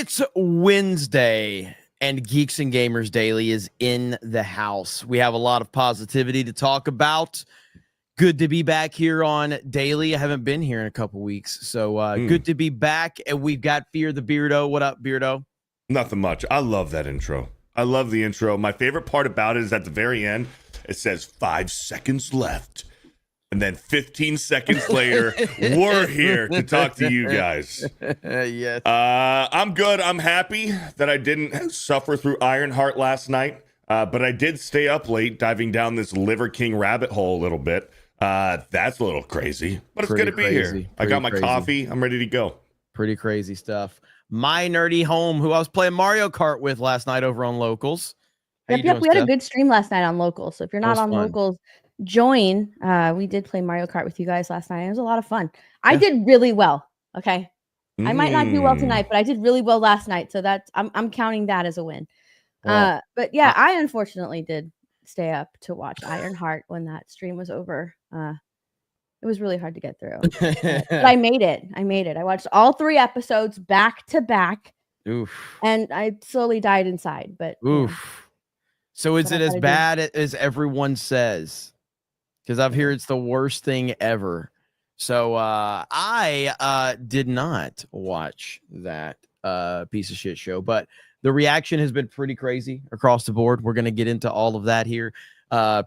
It's Wednesday, and Geeks and Gamers Daily is in the house. We have a lot of positivity to talk about. Good to be back here on Daily. I haven't been here in a couple weeks, so good to be back. And we've got Fear the Beardo. What up, Beardo? Nothing much. I love that intro. I love the intro. My favorite part about it is at the very end, it says 5 seconds left. And then 15 seconds later, we're here to talk to you guys. Yes. I'm good. I'm happy that I didn't suffer through Ironheart last night, but I did stay up late diving down this Liver King rabbit hole a little bit. That's a little crazy, but it's good to be here. I got my coffee. I'm ready to go. Pretty crazy stuff. My nerdy home, who I was playing Mario Kart with last night over on Locals. Yep. We had a good stream last night on Locals. So if you're not on Locals, join. We did play Mario Kart with you guys last night. It was a lot of fun. I did really well. Okay. I might not do well tonight, but I did really well last night. So that's I'm counting that as a win. Well, but yeah, I unfortunately did stay up to watch Ironheart when that stream was over. It was really hard to get through. But I made it. I watched all 3 episodes back to back. Oof. And I slowly died inside. But oof. Yeah. So is it as bad as everyone says? Because I've heard it's the worst thing ever. So I did not watch that piece of shit show, but the reaction has been pretty crazy across the board. We're going to get into all of that here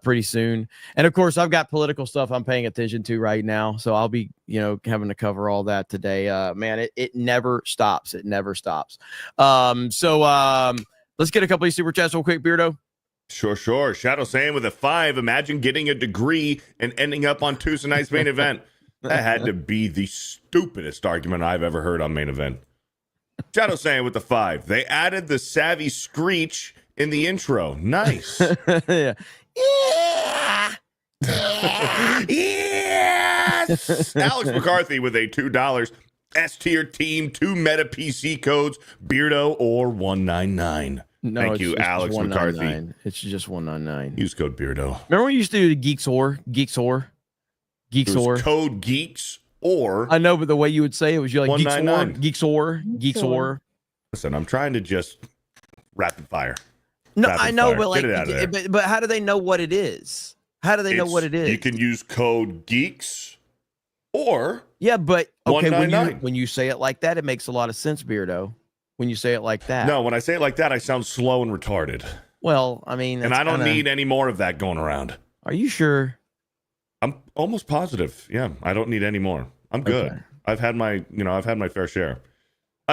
pretty soon. And of course, I've got political stuff I'm paying attention to right now. So I'll be, having to cover all that today. Man, it never stops. It never stops. So let's get a couple of super chats real quick, Beardo. Sure. Shadow Sam with a 5. Imagine getting a degree and ending up on Tuesday night's main event. That had to be the stupidest argument I've ever heard on main event. Shadow Sam with the 5. They added the savvy screech in the intro. Nice. Yeah. Yes. Alex McCarthy with a $2. S-tier team, 2 meta PC codes, Beardo or 199. No, thank you, Alex McCarthy. It's just 199. Use code Beardo. Remember when we used to do the Geeks or? Code Geeks or. I know, but the way you would say it was like Geeks or. Listen, I'm trying to just rapid fire. No, I know, but like, but how do they know what it is? How do they know what it is? You can use code Geeks or. Yeah, but okay, when you say it like that, it makes a lot of sense, Beardo. When you say it like that. No, when I say it like that, I sound slow and retarded. Well, I mean, and I don't need any more of that going around. Are you sure? I'm almost positive. Yeah, I don't need any more. I'm good. Okay. I've had my fair share.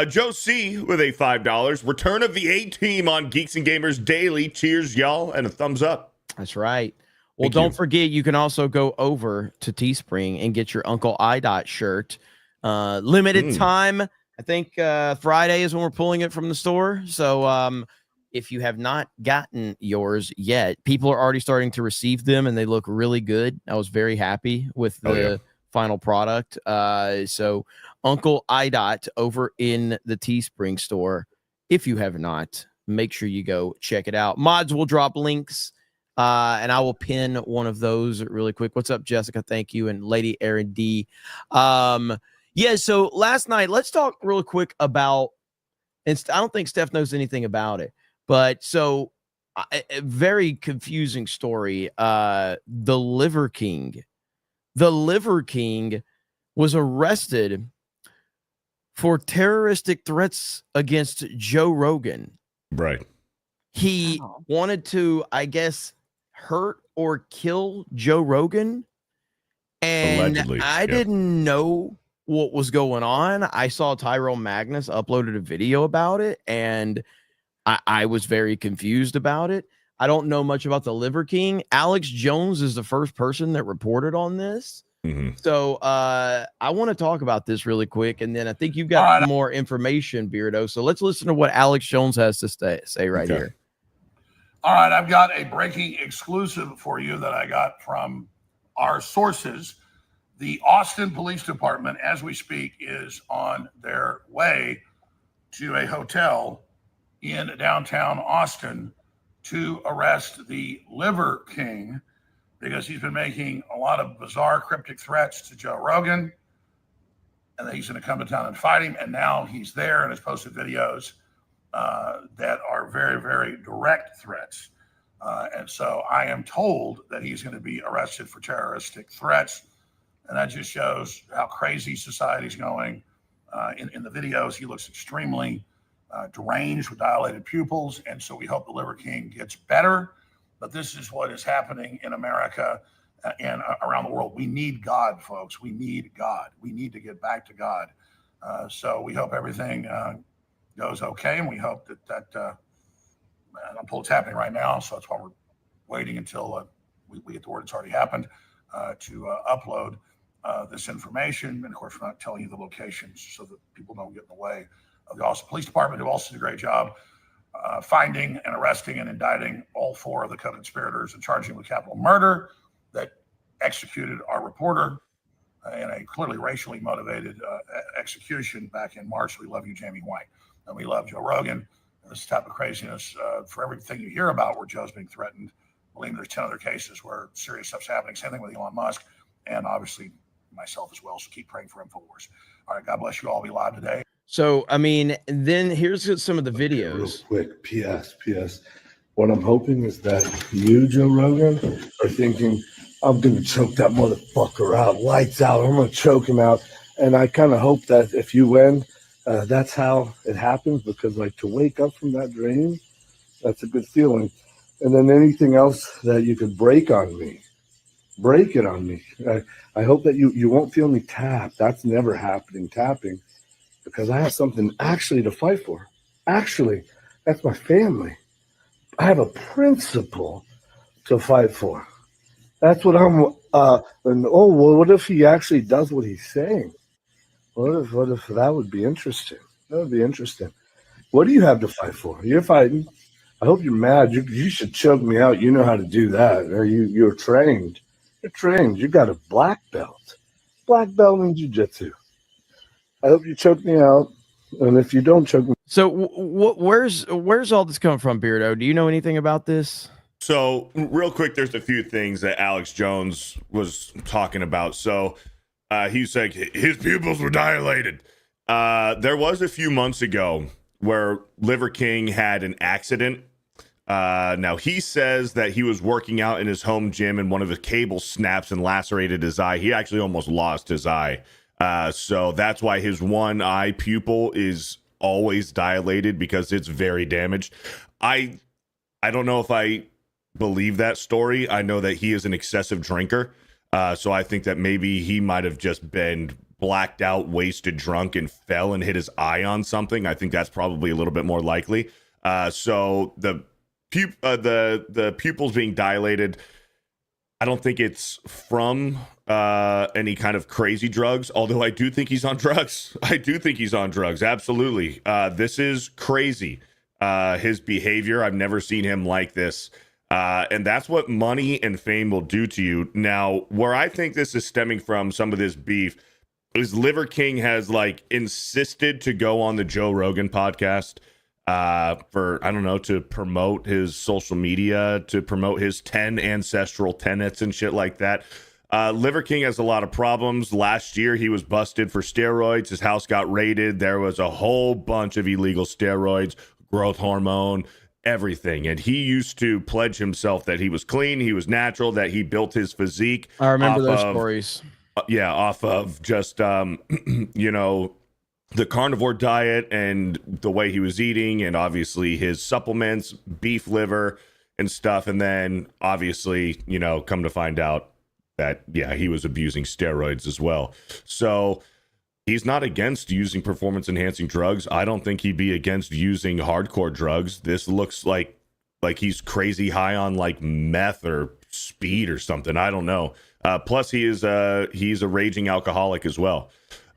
Joe C with a $5. Return of the A-Team on Geeks and Gamers Daily. Cheers, y'all, and a thumbs up. That's right. Well, don't forget, you can also go over to Teespring and get your Uncle IDOT shirt. Limited time. I think Friday is when we're pulling it from the store. So if you have not gotten yours yet, people are already starting to receive them, and they look really good. I was very happy with the final product. So Uncle IDOT over in the Teespring store. If you have not, make sure you go check it out. Mods will drop links, and I will pin one of those really quick. What's up, Jessica? Thank you. And Lady Erin D. Yeah, so last night, let's talk real quick about, and I don't think Steph knows anything about it, but so a very confusing story. The Liver King was arrested for terroristic threats against Joe Rogan. Right. He wanted to, I guess, hurt or kill Joe Rogan. And allegedly, I didn't know what was going on. I saw Tyrell Magnus uploaded a video about it, and I was very confused about it. I don't know much about the Liver King. Alex Jones is the first person that reported on this. Mm-hmm. So I want to talk about this really quick, and then I think you've got more information, Beardo. So let's listen to what Alex Jones has to say right here. All right, I've got a breaking exclusive for you that I got from our sources. The Austin Police Department, as we speak, is on their way to a hotel in downtown Austin to arrest the Liver King because he's been making a lot of bizarre, cryptic threats to Joe Rogan. and that he's going to come to town and fight him. And now he's there and has posted videos that are very, very direct threats. And so I am told that he's going to be arrested for terroristic threats. And that just shows how crazy society's going. In the videos, he looks extremely deranged with dilated pupils. And so we hope the Liver King gets better. But this is what is happening in America and around the world. We need God, folks. We need God. We need to get back to God. So we hope everything goes okay. And we hope that I'm told it's happening right now. So that's why we're waiting until we get the word it's already happened to upload this information. And of course, we're not telling you the locations so that people don't get in the way of the Austin Police Department, who also did a great job finding and arresting and indicting all 4 of the co-conspirators and charging with capital murder that executed our reporter in a clearly racially motivated execution back in March. We love you, Jamie White, and we love Joe Rogan. And this type of craziness, for everything you hear about where Joe's being threatened, believe me, there's 10 other cases where serious stuff's happening. Same thing with Elon Musk, and obviously myself as well. So keep praying for InfoWars. All right, God bless you all. Be live today. So, I mean, then here's some of the videos. Real quick, PS. What I'm hoping is that you, Joe Rogan, are thinking, I'm going to choke that motherfucker out. Lights out. I'm going to choke him out. And I kind of hope that if you win, that's how it happens, because, like, to wake up from that dream, that's a good feeling. And then anything else that you could break it on me. I hope that you won't feel me tap. That's never happening, tapping. Because I have something actually to fight for. Actually, that's my family. I have a principle to fight for. That's what I'm. What if he actually does what he's saying? What if that would be interesting? That would be interesting. What do you have to fight for? You're fighting. I hope you're mad. You should choke me out. You know how to do that. You're trained. You're trained. You got a black belt. Black belt in jiu-jitsu. I hope you choke me out, and if you don't choke me. So, where's all this coming from, Beardo? Do you know anything about this? So, real quick, there's a few things that Alex Jones was talking about. So, he said his pupils were dilated. There was a few months ago where Liver King had an accident. Now, he says that he was working out in his home gym and one of his cables snaps and lacerated his eye. He actually almost lost his eye. So that's why his one eye pupil is always dilated, because it's very damaged. I don't know if I believe that story. I know that he is an excessive drinker. So I think that maybe he might have just been blacked out, wasted, drunk, and fell and hit his eye on something. I think that's probably a little bit more likely. So the pupils being dilated, I don't think it's from any kind of crazy drugs, although I do think he's on drugs. Absolutely. This is crazy. His behavior, I've never seen him like this. And that's what money and fame will do to you. Now, where I think this is stemming from, some of this beef, is Liver King has insisted to go on the Joe Rogan podcast for, I don't know, to promote his social media, to promote his 10 ancestral tenets and shit like that. Liver King has a lot of problems. Last year, he was busted for steroids. His house got raided. There was a whole bunch of illegal steroids, growth hormone, everything. And he used to pledge himself that he was clean, he was natural, that he built his physique. I remember those stories. Off of just, the carnivore diet and the way he was eating, and obviously his supplements, beef liver and stuff. And then obviously, come to find out that, he was abusing steroids as well. So he's not against using performance enhancing drugs. I don't think he'd be against using hardcore drugs. This looks like he's crazy high on meth or speed or something. I don't know. Plus he's a raging alcoholic as well.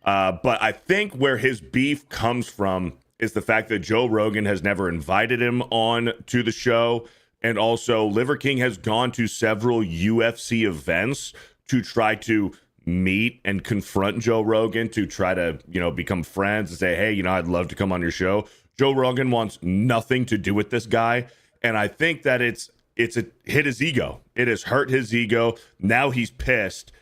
But I think where his beef comes from is the fact that Joe Rogan has never invited him on to the show. And also, Liver King has gone to several UFC events to try to meet and confront Joe Rogan, to try to, become friends and say, hey, I'd love to come on your show. Joe Rogan wants nothing to do with this guy. And I think that it's hit his ego. It has hurt his ego. Now he's pissed.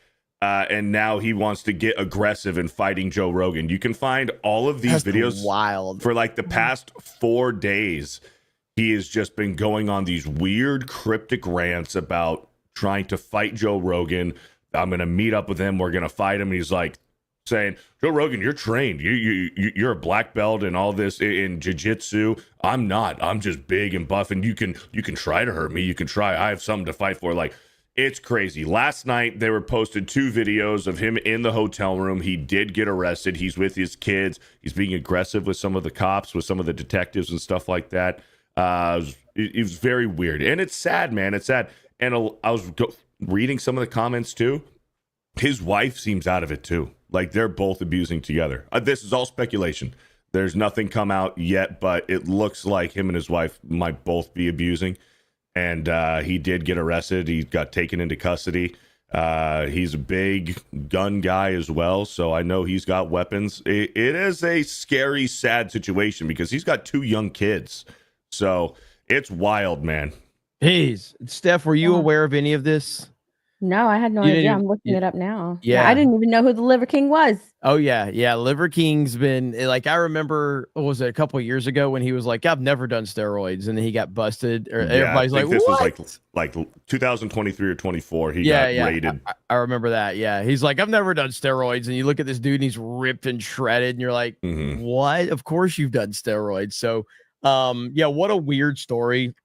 and now he wants to get aggressive in fighting Joe Rogan. You can find all of these videos wild for like the past 4 days. He has just been going on these weird cryptic rants about trying to fight Joe Rogan. I'm going to meet up with him. We're going to fight him. And he's like saying, Joe Rogan, you're trained. You're a black belt and all this in jiu-jitsu. I'm not. I'm just big and buff. And you can try to hurt me. You can try. I have something to fight for. Like, it's crazy. Last night, they were posted 2 videos of him in the hotel room. He did get arrested. He's with his kids. He's being aggressive with some of the cops, with some of the detectives and stuff like that. It was very weird. And it's sad, man. It's sad. And I was reading some of the comments, too. His wife seems out of it, too. Like, they're both abusing together. This is all speculation. There's nothing come out yet, but it looks like him and his wife might both be abusing. And he did get arrested. He got taken into custody. He's a big gun guy as well, so I know he's got weapons. It is a scary, sad situation because he's got 2 young kids. So it's wild, man. Jeez. Steph, were you aware of any of this? No, I had no idea. I'm looking it up now. Yeah. I didn't even know who the Liver King was. Oh, yeah. Yeah. Liver King's been like, I remember, what was it, a couple of years ago when he was like, I've never done steroids. And then he got busted. Or everybody's like, this what? was like 2023 or 24. He got raided. I remember that. Yeah. He's like, I've never done steroids. And you look at this dude and he's ripped and shredded. And you're like, what? Of course you've done steroids. So, yeah, what a weird story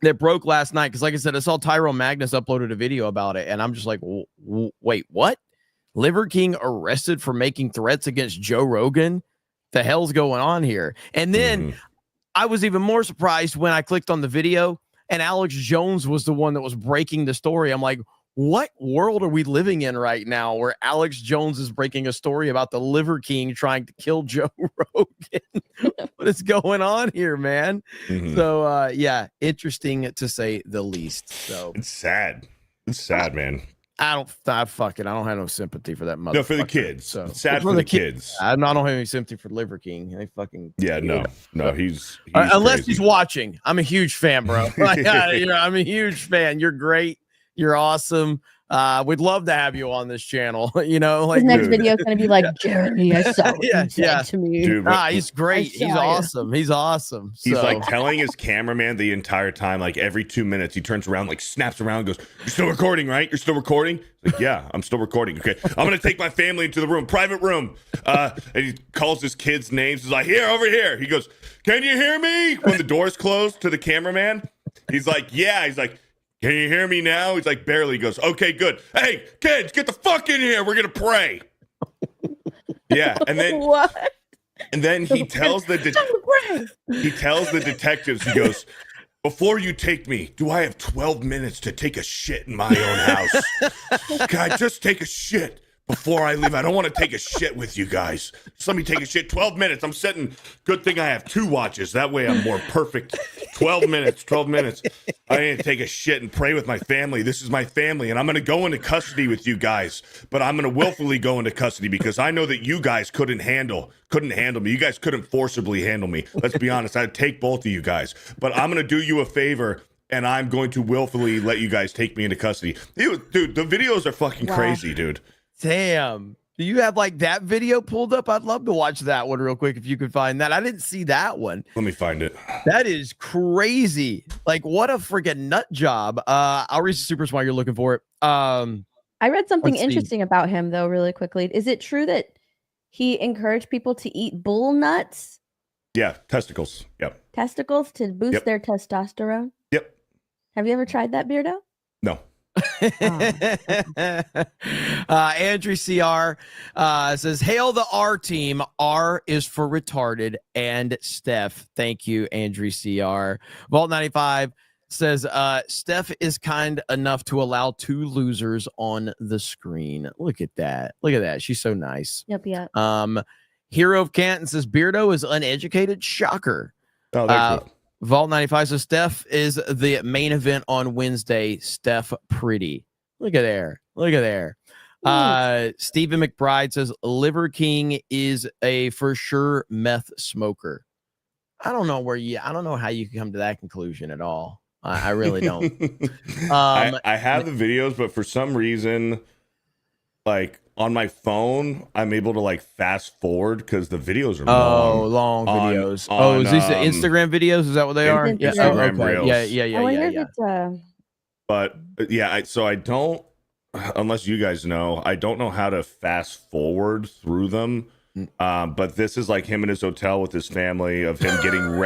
that broke last night. Because like I said, I saw Tyrone Magnus uploaded a video about it. And I'm just like, wait, what? Liver King arrested for making threats against Joe Rogan? The hell's going on here? And then I was even more surprised when I clicked on the video and Alex Jones was the one that was breaking the story. I'm like, what world are we living in right now where Alex Jones is breaking a story about the Liver King trying to kill Joe Rogan? What is going on here, man? So, yeah, interesting to say the least. So it's sad. It's sad, man. I don't have no sympathy for that mother. No, for the kids. So it's sad for the kids. I don't have any sympathy for Liver King. They fucking he's unless crazy. he's watching. I'm a huge fan, bro. I'm a huge fan. You're great. You're awesome. We'd love to have you on this channel. Like his next video is going to be like, Jeremy, I saw what you said to me. Dude, he's great. He's awesome. He's awesome. He's like telling his cameraman the entire time, like every 2 minutes, he turns around, like snaps around and goes, "You're still recording, right? You're still recording?" Like, yeah, I'm still recording. Okay, I'm going to take my family into the room, private room. And he calls his kids' names. He's like, "Here, over here." He goes, "Can you hear me?" When the door's closed to the cameraman, he's like, "Yeah." He's like, "Can you hear me now?" He's like, barely. He goes, "Okay, good. Hey, kids, get the fuck in here. We're going to pray." Yeah. And then what? And then he tells the detectives, he goes, "Before you take me, do I have 12 minutes to take a shit in my own house? Can I just take a shit before I leave? I don't want to take a shit with you guys. Just let me take a shit. 12 minutes. I'm sitting. Good thing I have 2 watches. That way I'm more perfect. 12 minutes. I need to take a shit and pray with my family. This is my family, and I'm going to go into custody with you guys. But I'm going to willfully go into custody because I know that you guys couldn't handle me. You guys couldn't forcibly handle me. Let's be honest. I'd take both of you guys. But I'm going to do you a favor, and I'm going to willfully let you guys take me into custody." Dude, the videos are fucking crazy, dude. Damn. Do you have like that video pulled up? I'd love to watch that one real quick if you could find that. I didn't see that one. Let me find it. That is crazy. Like, what a freaking nut job. I'll read the super smart. You're looking for it. I read something interesting about him though, really quickly. Is it true that he encouraged people to eat bull nuts? Yeah, testicles. Yep. Testicles to boost their testosterone? Yep. Have you ever tried that, Beardo? No. Andrew CR says, "Hail the R team. R is for retarded and Steph." Thank you, Andrew CR. Vault 95 says, "Steph is kind enough to allow 2 losers on the screen." Look at that. Look at that. She's so nice. Yep. Hero of Canton says, "Beardo is uneducated." Shocker. Oh, that's cool. Vault 95 says, "Steph is the main event on Wednesday. Steph pretty." Look at there. Stephen McBride says, "Liver King is a for sure meth smoker." I don't know how you can come to that conclusion at all. I really don't. I have the videos, but for some reason like on my phone, I'm able to like fast forward because the videos are long videos. Is these the Instagram videos? Is that what they are? Yeah. Instagram Reels. Yeah. I wonder if it's But yeah, so I don't, unless you guys know, I don't know how to fast forward through them. But this is like him in his hotel with his family of him getting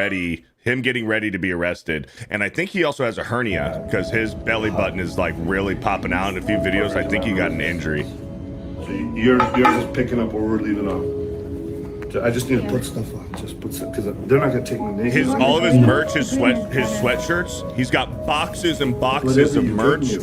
ready to be arrested. And I think he also has a hernia because his belly button is like really popping out in a few videos. I think he got an injury. So you're just picking up where we're leaving off. I just need to put stuff on. Just put stuff because they're not gonna take my name. All of his merch, his sweatshirts. He's got boxes and boxes of merch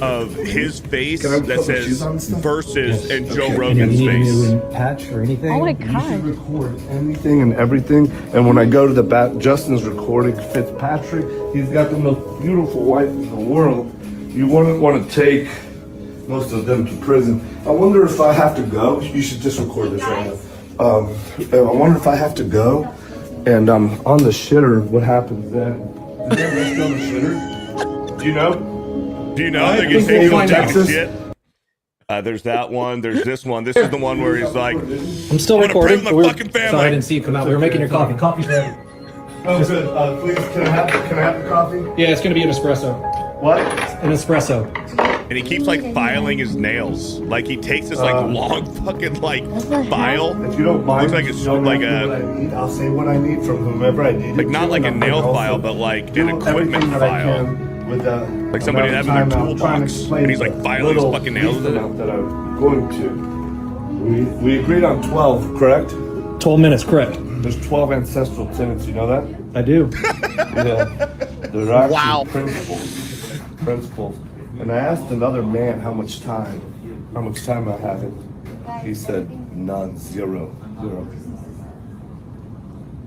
of his face that says "Versus" and Joe Rogan's face. Patch or anything? Oh my You should god. record anything and everything. And when I go to the back, Justin's recording Fitzpatrick. He's got the most beautiful wife in the world. You wouldn't want to take most of them to prison. I wonder if I have to go. You should just record this right now. I wonder if I have to go and I'm on the shitter, what happens then? Is there risk on the shitter? Do you know? Do you know they can take you taking a shit? There's that one. There's this one. This is the one where he's like, I'm still recording. My fucking family. Sorry, I didn't see you come out. We were making your coffee. Coffee's ready. Oh, good. Please, can I have the coffee? Yeah, it's gonna be an espresso. What? An espresso. And he keeps like filing his nails. Like he takes this like long fucking like file. If you don't mind, looks like it's like I'll say what I need from whomever I need. Like not like a nail file, but like an equipment file. Like somebody having their toolbox, and he's like filing his fucking nails with it. That I'm going to. We agreed on 12, correct? 12 minutes, correct. There's 12 ancestral tenets. You know that? I do. Yeah. They're actually principles. And I asked another man how much time I have it. He said none, zero.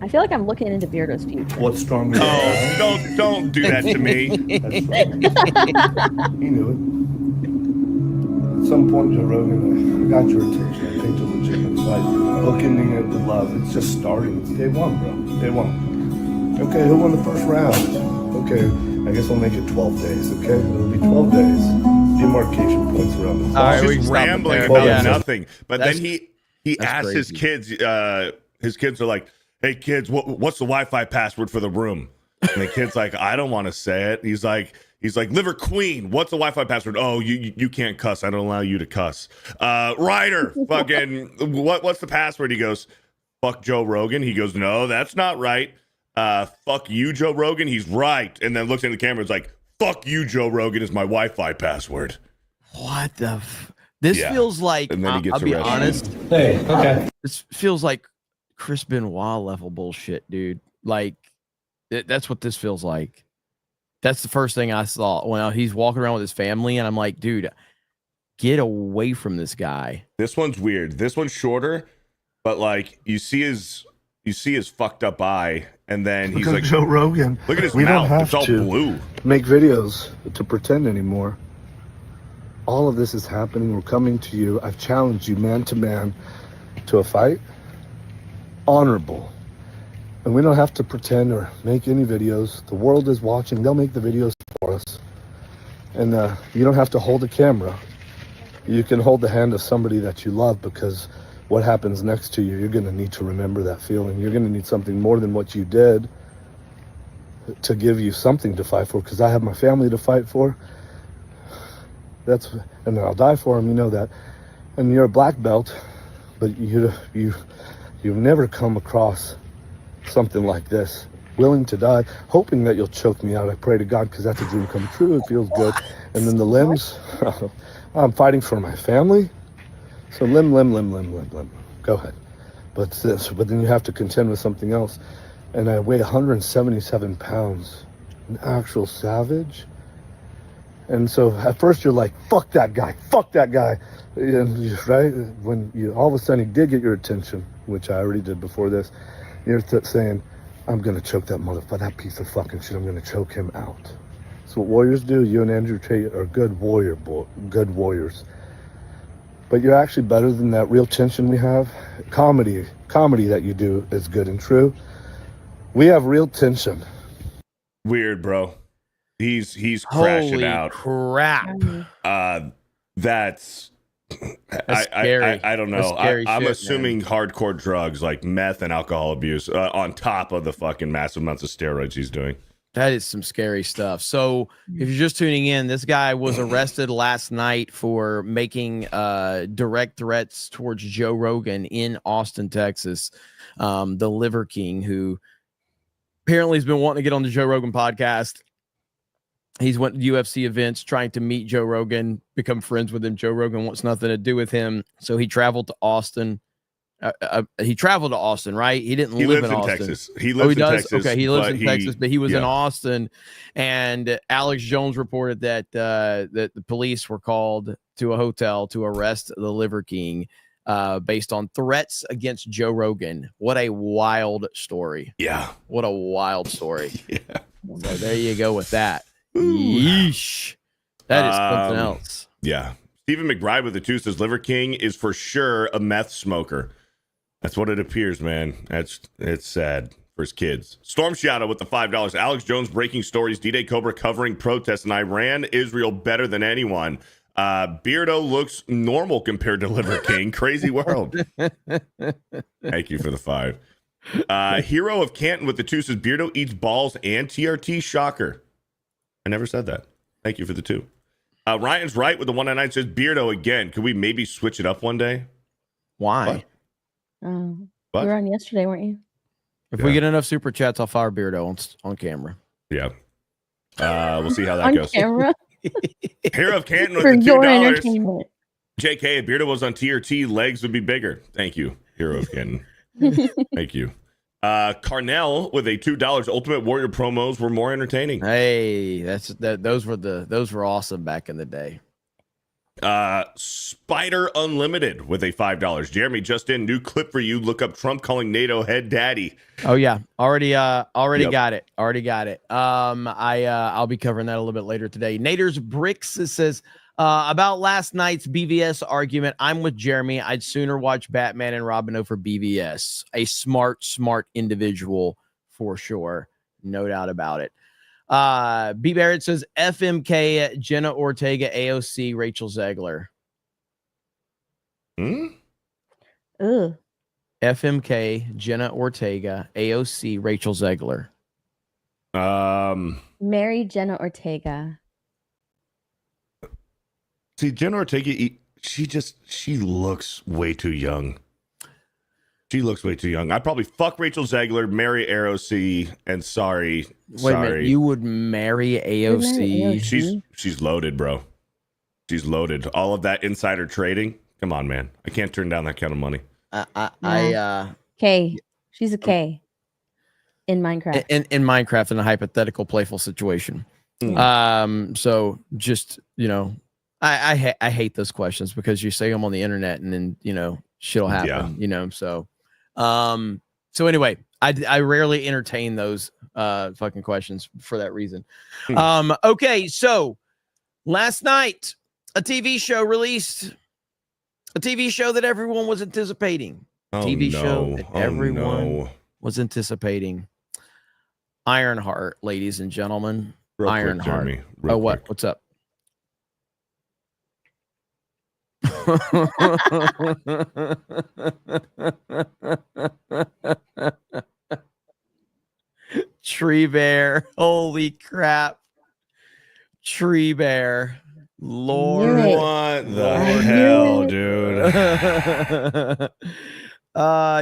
I feel like I'm looking into Beardo's future. What's stronger? Oh, don't do that to me. He knew it. At some point, Joe Rogan, I got your attention. I think the legitimate fight. Looking at the love, it's just starting. It's day one, bro. Day one. Okay, who won the first round? Okay. I guess we'll make it 12 days, okay? It'll be 12 days. Demarcation points around the clock. He's just rambling about nothing. But then he asks his crazy. his kids are like, hey kids, what's the Wi-Fi password for the room? And the kid's like, I don't want to say it. He's like, Liver Queen, what's the Wi-Fi password? Oh, you can't cuss. I don't allow you to cuss. Ryder, fucking, what's the password? He goes, fuck Joe Rogan. He goes, no, that's not right. Fuck you, Joe Rogan. He's right. And then looks in the camera. It's like, fuck you, Joe Rogan is my Wi-Fi password. What the? This feels like. And then he gets I'll be arrested. honest. Hey, okay. This feels like Chris Benoit level bullshit, dude. Like that's what this feels like. That's the first thing I saw when he's walking around with his family, and I'm like, dude, get away from this guy. This one's weird. This one's shorter, but like you see his fucked up eye. And then he's like, Joe Rogan. Look at his we mouth. Don't have it's all to blue. Make videos to pretend anymore. All of this is happening. We're coming to you. I've challenged you man to man to a fight. Honorable. And we don't have to pretend or make any videos. The world is watching. They'll make the videos for us. And you don't have to hold a camera. You can hold the hand of somebody that you love, because what happens next to you, you're going to need to remember that feeling. You're going to need something more than what you did to give you something to fight for, because I have my family to fight for. And I'll die for them, you know that. And you're a black belt, but you've never come across something like this. Willing to die, hoping that you'll choke me out. I pray to God, because that's a dream come true. It feels good. And then the limbs, I'm fighting for my family. So limb. Go ahead. But then you have to contend with something else. And I weigh 177 pounds. An actual savage. And so at first you're like, fuck that guy. And right? When you all of a sudden he did get your attention, which I already did before this, you're saying, I'm going to choke that motherfucker, that piece of fucking shit. I'm going to choke him out. That's what warriors do. You and Andrew Tate are good warriors. But you're actually better than that real tension we have. Comedy that you do is good and true. We have real tension. Weird, bro. He's crashing Holy out. Crap. That's I don't know. I'm shit, assuming hardcore drugs like meth and alcohol abuse on top of the fucking massive amounts of steroids he's doing. That is some scary stuff. So if you're just tuning in, this guy was arrested last night for making direct threats towards Joe Rogan in Austin, Texas. The Liver King, who apparently has been wanting to get on the Joe Rogan podcast. He's went to UFC events trying to meet Joe Rogan, become friends with him. Joe Rogan wants nothing to do with him. So he traveled to Austin. He traveled to Austin, right? He didn't live in Austin. Texas. He lives in Texas. Okay, he lives in Texas, but he was in Austin. And Alex Jones reported that that the police were called to a hotel to arrest the Liver King based on threats against Joe Rogan. What a wild story. Yeah. What a wild story. Yeah. So there you go with that. Yeesh. That is something else. Yeah. Stephen McBride with the 2 says Liver King is for sure a meth smoker. That's what it appears, man. It's sad for his kids. Storm Shadow with the $5. Alex Jones breaking stories. D-Day Cobra covering protests in Iran. Israel better than anyone. Beardo looks normal compared to Liver King. Crazy world. Thank you for the 5. Hero of Canton with the 2 says Beardo eats balls and TRT. Shocker. I never said that. Thank you for the 2. Ryan's right with the 199 says Beardo again. Could we maybe switch it up one day? Why? What? You were on yesterday, weren't you? If we get enough super chats, I'll fire Beardo on camera. Yeah. We'll see how that goes. Camera? Hero of Canton with For the your $2. entertainment. JK, if Beardo was on TRT, legs would be bigger. Thank you, Hero of Canton. Thank you. Carnell with a $2. Ultimate Warrior promos were more entertaining. Hey, those were awesome back in the day. Spider Unlimited with a $5. Jeremy, just in, new clip for you. Look up Trump calling NATO head daddy. Oh yeah, already got it. I'll be covering that a little bit later today. Nader's Bricks says about last night's BVS argument. I'm with Jeremy. I'd sooner watch Batman and Robin over BVS. A smart individual for sure, no doubt about it. B. Barrett says FMK, Jenna Ortega, AOC, Rachel Zegler. FMK, Jenna Ortega, AOC, Rachel Zegler. Mary Jenna Ortega. See, Jenna Ortega, she looks way too young. She looks way too young. I'd probably fuck Rachel Zegler, marry AOC, and sorry. Wait a minute, you would marry AOC? She's loaded, bro. She's loaded. All of that insider trading. Come on, man. I can't turn down that kind of money. K. She's a K. In Minecraft. In Minecraft, in a hypothetical playful situation. So just, I hate those questions because you say them on the internet and then, shit'll happen, so anyway, I rarely entertain those fucking questions for that reason. Okay, so last night a TV show released, a TV show that everyone was anticipating. Show that everyone was anticipating. Ironheart, ladies and gentlemen. Ironheart. What's up? Tree Bear, holy crap. Tree Bear, Lord, what the hell, dude?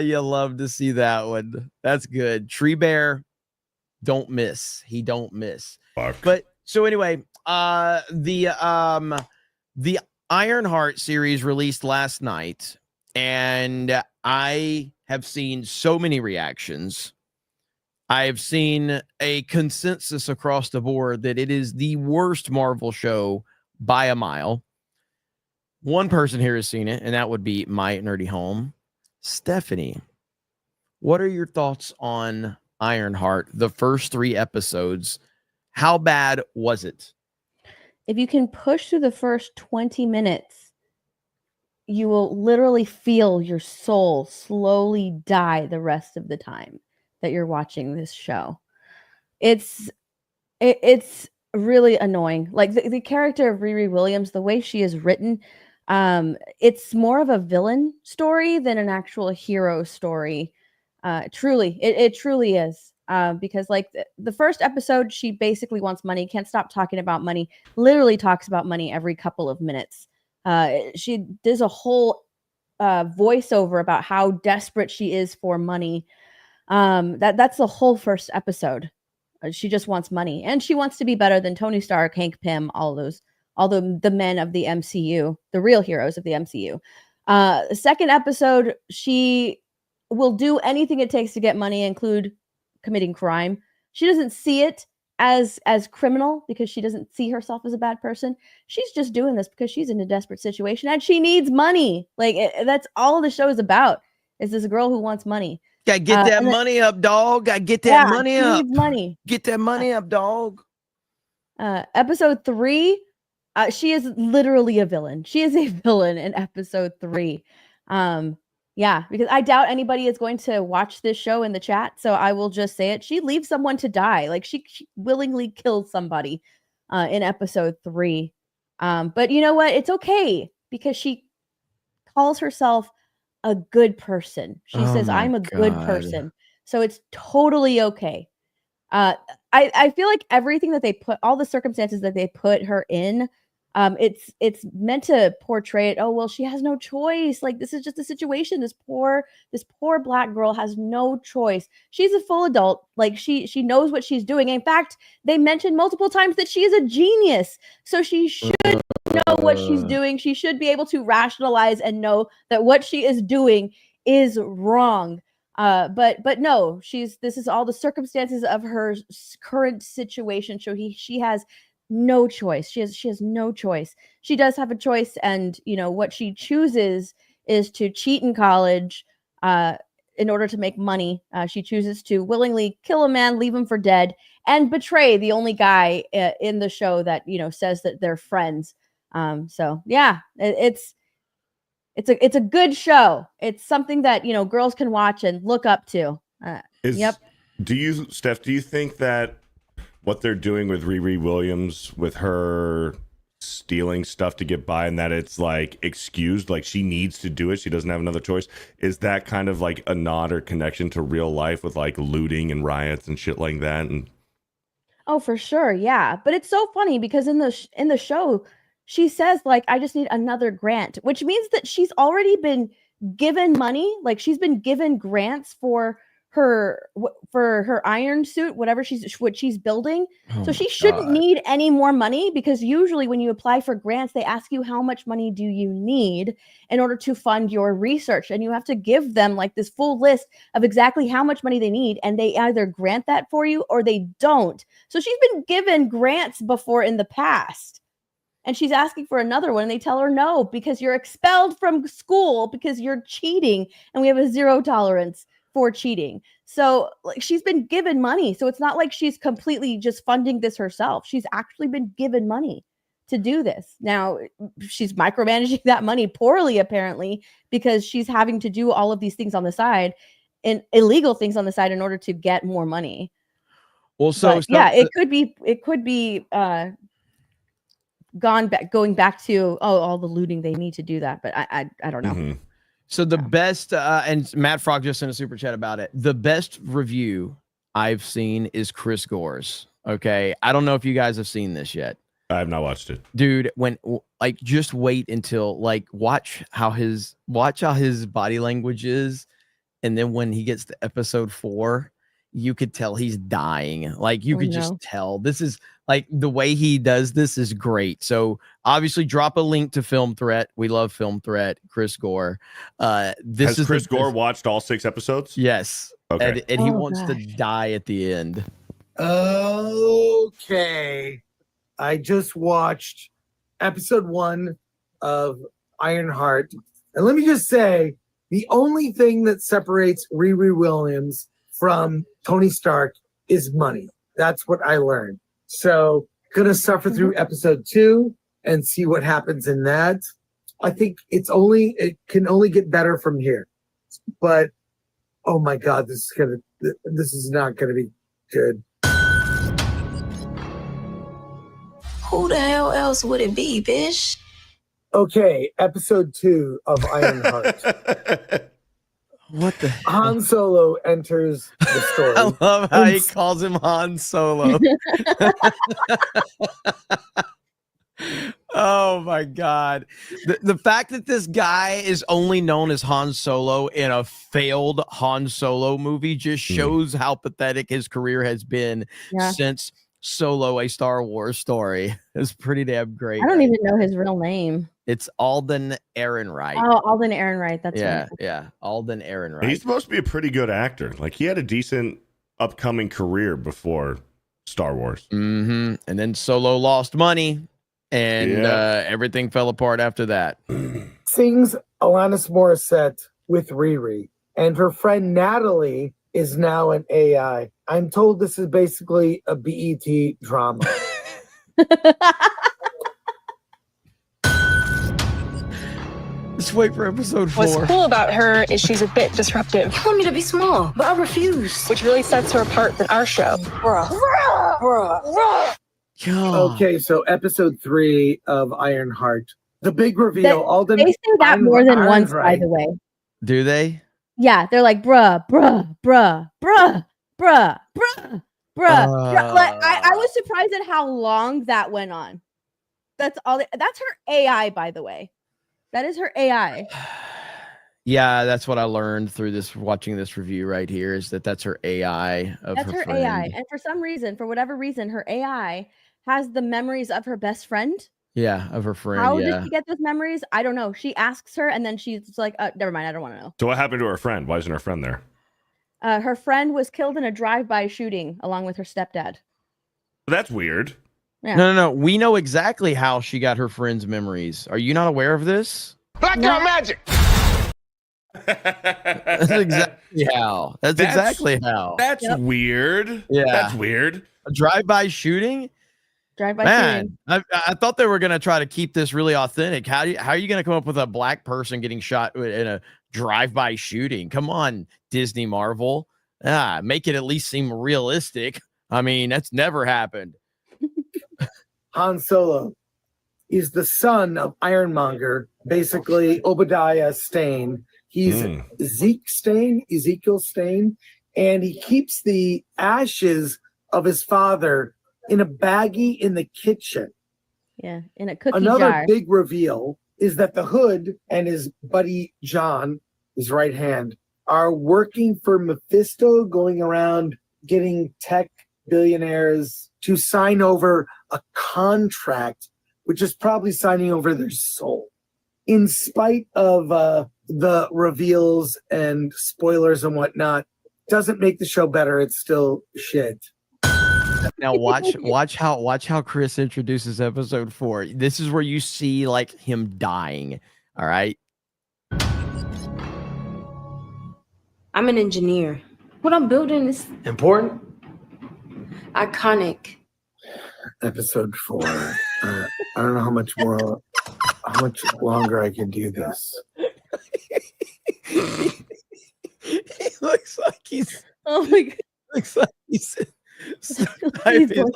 You love to see that one. That's good. Tree Bear don't miss. He don't miss. Fuck. But so anyway, the Ironheart series released last night, and I have seen so many reactions. I've seen a consensus across the board that it is the worst Marvel show by a mile. One person here has seen it, and that would be my nerdy home. Stephanie, what are your thoughts on Ironheart, the first 3 episodes? How bad was it? If you can push through the first 20 minutes, you will literally feel your soul slowly die the rest of the time that you're watching this show. It's really annoying. Like the character of Riri Williams, the way she is written, It's more of a villain story than an actual hero story. Truly, it truly is. Because like the first episode, she basically wants money, can't stop talking about money, literally talks about money every couple of minutes. She does a whole voiceover about how desperate she is for money. That's the whole first episode. She just wants money, and she wants to be better than Tony Stark, Hank Pym, all the men of the MCU, the real heroes of the MCU. The second episode, she will do anything it takes to get money, include committing crime. She doesn't see it as criminal because she doesn't see herself as a bad person. She's just doing this because she's in a desperate situation and she needs money. Like that's all the show is about. Is this girl who wants money? Gotta get that money up, dog. Gotta get that money up. Needs money. Get that money up, dog. Episode 3, she is literally a villain. She is a villain in episode 3. Yeah, because I doubt anybody is going to watch this show in the chat, so I will just say it. She leaves someone to die. Like she willingly kills somebody in episode 3. But you know what? It's okay because she calls herself a good person. She says, I'm a good person. So it's totally okay. I feel like everything that they put, all the circumstances that they put her in, it's meant to portray it. Oh, well, she has no choice. Like this is just a situation. This poor Black girl has no choice. She's a full adult. Like she knows what she's doing. In fact, they mentioned multiple times that she is a genius. So she should know what she's doing. She should be able to rationalize and know that what she is doing is wrong. But no, this is all the circumstances of her current situation. So she has no choice. She has no choice. She does have a choice, and what she chooses is to cheat in college in order to make money. She chooses to willingly kill a man, leave him for dead, and betray the only guy in the show that says that they're friends. So yeah, it's a good show. It's something that girls can watch and look up to. Yep. Do you think that what they're doing with Riri Williams, with her stealing stuff to get by, and that it's like excused, like she needs to do it, she doesn't have another choice, is that kind of like a nod or connection to real life with like looting and riots and shit like that? And oh, for sure, yeah. But it's so funny because in the show, she says like, I just need another grant, which means that she's already been given money. Like she's been given grants for her iron suit, what she's building. So she shouldn't need any more money, because usually when you apply for grants, they ask you how much money do you need in order to fund your research, and you have to give them like this full list of exactly how much money they need, and they either grant that for you or they don't. So she's been given grants before in the past, and she's asking for another one, and they tell her no, because you're expelled from school because you're cheating, and we have a zero tolerance for cheating. So like she's been given money. So it's not like she's completely just funding this herself. She's actually been given money to do this. Now she's micromanaging that money poorly, apparently, because she's having to do all of these things on the side, and illegal things on the side, in order to get more money. Well, yeah, it could be going back to all the looting they need to do that, but I don't know. Mm-hmm. So the best, and Matt Frog just sent a super chat about it. The best review I've seen is Chris Gore's. Okay, I don't know if you guys have seen this yet. I have not watched it, dude. When like, just wait until watch how his body language is, and then when he gets to episode 4, you could tell he's dying. Like you could just tell. This is like the way he does this is great. So obviously drop a link to Film Threat. We love Film Threat. Chris Gore. Has Chris Gore watched all 6 episodes? Yes. Okay. And he wants to die at the end. Okay. I just watched episode 1 of Ironheart. And let me just say, the only thing that separates Riri Williams from Tony Stark is money. That's what I learned. So gonna suffer through episode 2 and see what happens in that. I think it can only get better from here. But oh my God, this is not gonna be good. Who the hell else would it be, bitch? Okay, episode 2 of Ironheart. What the hell? Han Solo enters the story. I love how he calls him Han Solo. Oh my God. The fact that this guy is only known as Han Solo in a failed Han Solo movie just shows how pathetic his career has been since Solo, a Star Wars story. It's pretty damn great. I don't even know his real name. It's Alden Ehrenreich. Oh, Alden Ehrenreich. That's right. Yeah. Alden Ehrenreich. He's supposed to be a pretty good actor. Like, he had a decent upcoming career before Star Wars. Mm-hmm. And then Solo lost money, and everything fell apart after that. Sings Alanis Morissette with Riri, and her friend Natalie is now an AI. I'm told this is basically a BET drama. Let's wait for episode 4. What's cool about her is she's a bit disruptive. You want me to be small, but I refuse. Which really sets her apart from our show. Okay, so episode 3 of Ironheart. The big reveal. Alden, they say that more than once, by the way. Do they? Yeah, they're like, bruh. Like, I was surprised at how long that went on. That's all. That's her AI, by the way. That is her AI. Yeah, that's what I learned through watching this review right here, is that's her AI of that's her her friend. AI. And for whatever reason, her AI has the memories of her best friend. Yeah, of her friend. How did she get those memories? I don't know. She asks her, and then she's like, never mind, I don't want to know. So what happened to her friend? Why isn't her friend there? Her friend was killed in a drive-by shooting along with her stepdad. That's weird. Yeah. No. We know exactly how she got her friend's memories. Are you not aware of this? Black girl magic. That's exactly how. That's exactly how. That's weird. Yeah. That's weird. A drive-by shooting? Shooting. I thought they were going to try to keep this really authentic. How are you going to come up with a black person getting shot in a drive-by shooting? Come on, Disney Marvel. Make it at least seem realistic. I mean, that's never happened. Han Solo is the son of Ironmonger, basically Obadiah Stane. He's Ezekiel Stane, and he keeps the ashes of his father in a baggie in the kitchen. Yeah, in a cookie Another jar. big reveal is that the Hood and his buddy John, his right hand, are working for Mephisto, going around getting tech billionaires to sign over a contract, which is probably signing over their soul. In spite of the reveals and spoilers and whatnot, doesn't make the show better. It's still shit. Now watch how Chris introduces episode 4. This is where you see like him dying. All right. I'm an engineer. What I'm building is Important? iconic. Episode 4. I don't know how much longer I can do this. He looks like he's. Oh my God. Looks like he's. He's going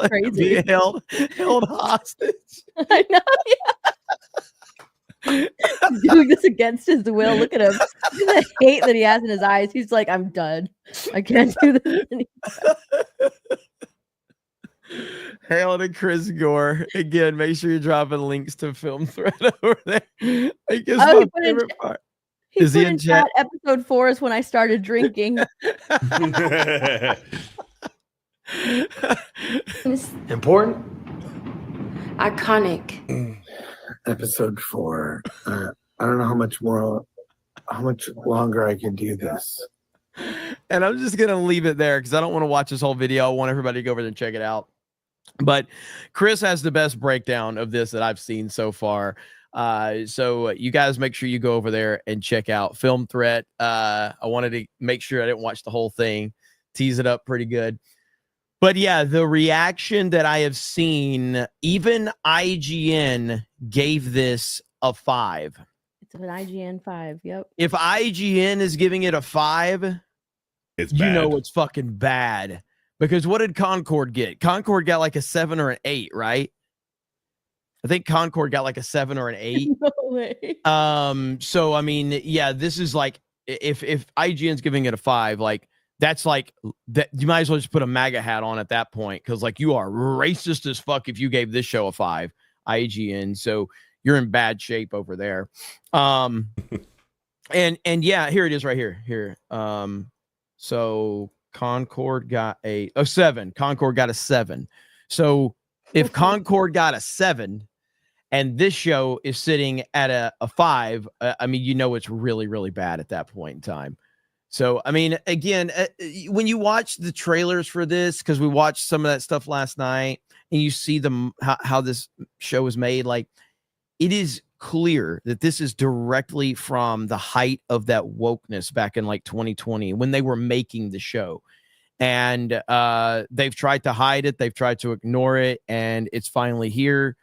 crazy. Being held hostage. I know. Yeah. He's doing this against his will. Look at him. The hate that he has in his eyes. He's like, I'm done. I can't do this anymore. Hail to Chris Gore. Again, make sure you're dropping links to Film Thread over there. I guess my favorite part. Is he in chat? Episode 4 is when I started drinking. Important? Iconic. Episode 4. I don't know how much longer I can do this. And I'm just gonna leave it there because I don't want to watch this whole video. I want everybody to go over there and check it out. But Chris has the best breakdown of this that I've seen so far. So you guys make sure you go over there and check out Film Threat. I wanted to make sure I didn't watch the whole thing, tease it up pretty good. But yeah, the reaction that I have seen, even IGN gave this a 5. It's an IGN 5. Yep. If IGN is giving it a 5, it's you bad. know it's fucking bad. Because what did Concord get? Concord got like a 7 or an 8, right? I think Concord got like a 7 or an 8. No way. So I mean, yeah, this is like if IGN's giving it a 5, like that's like that you might as well just put a MAGA hat on at that point, because like you are racist as fuck if you gave this show a 5, IGN. So you're in bad shape over there. And yeah, here it is right here. Here. So Concord got a 7. Concord got a 7. So if Concord got a 7 and this show is sitting at a 5, I mean, you know, it's really, really bad at that point in time. So, I mean, again, when you watch the trailers for this, because we watched some of that stuff last night, and you see how this show is made, like, it is clear that this is directly from the height of that wokeness back in like 2020 when they were making the show. And they've tried to hide it. They've tried to ignore it. And it's finally here.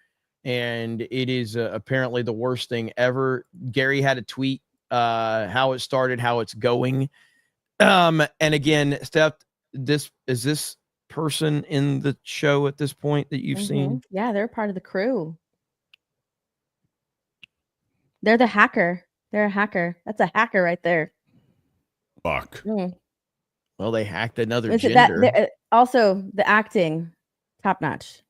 And it is apparently the worst thing ever. Gary had a tweet how it started, how it's going. And again, Steph, is this person in the show at this point that you've seen? Yeah, they're part of the crew. They're the hacker. They're a hacker. That's a hacker right there. Fuck. Well, they hacked another gender. Also, the acting, top notch.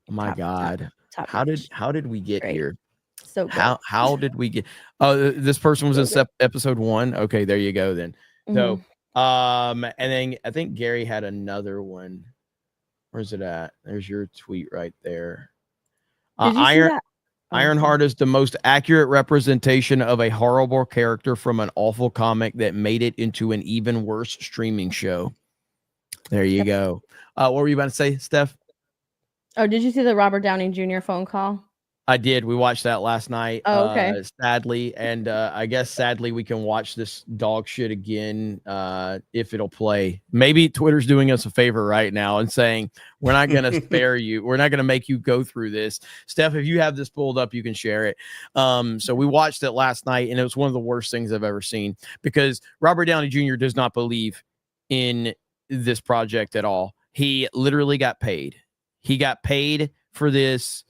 Oh my God. Top how did we get here? So good. How did we get? Oh, this person was in episode 1. Okay, there you go then. So, and then I think Gary had another one. Where's it at? There's your tweet right there. Ironheart is the most accurate representation of a horrible character from an awful comic that made it into an even worse streaming show. There you go. What were you about to say, Steph? Oh, did you see the Robert Downey Jr. phone call? I did. We watched that last night. Oh, okay. Sadly, and I guess sadly we can watch this dog shit again if it'll play. Maybe Twitter's doing us a favor right now and saying we're not going to spare you. We're not going to make you go through this. Steph, if you have this pulled up, you can share it. So we watched it last night, and it was one of the worst things I've ever seen because Robert Downey Jr. does not believe in this project at all. He literally got paid. He got paid for this.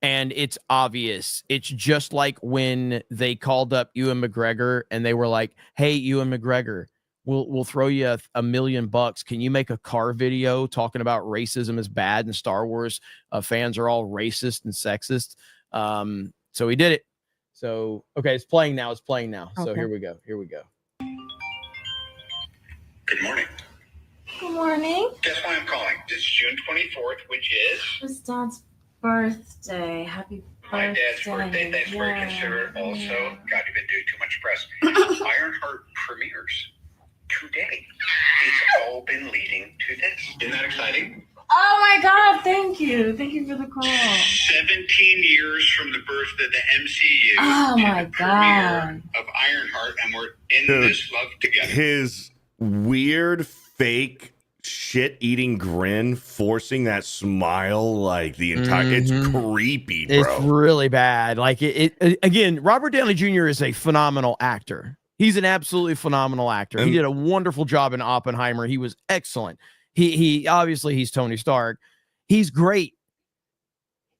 And it's obvious. It's just like when they called up Ewan McGregor and they were like, "Hey, Ewan McGregor, we'll throw you $1 million. Can you make a car video talking about racism is bad and Star Wars fans are all racist and sexist?" So he did it. So okay, it's playing now. Okay. So here we go. Good morning. Good morning. Guess why I'm calling? It's June 24th, which is It's Dad's birthday. Happy birthday. My dad's birthday. Thanks for your considerate. Also, God, you've been doing too much press. Ironheart premieres today. It's all been leading to this. Isn't that exciting? Oh my God! Thank you. Thank you for the call. 17 years from the birth of the MCU. Oh my God. Of Ironheart, and we're in this love together. His weird, fake, shit-eating grin, forcing that smile like the entire. It's creepy, bro. It's really bad. Like it again. Robert Downey Jr. is a phenomenal actor. He's an absolutely phenomenal actor. He did a wonderful job in Oppenheimer. He was excellent. He obviously he's Tony Stark. He's great.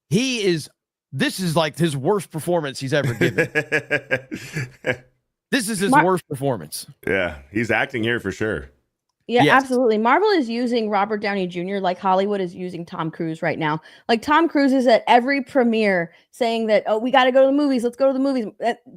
This is like his worst performance he's ever given. This is his worst performance. Yeah, he's acting here for sure. Yeah, yes. Absolutely. Marvel is using Robert Downey Jr. like Hollywood is using Tom Cruise right now. Like Tom Cruise is at every premiere saying that, "Oh, we got to go to the movies. Let's go to the movies."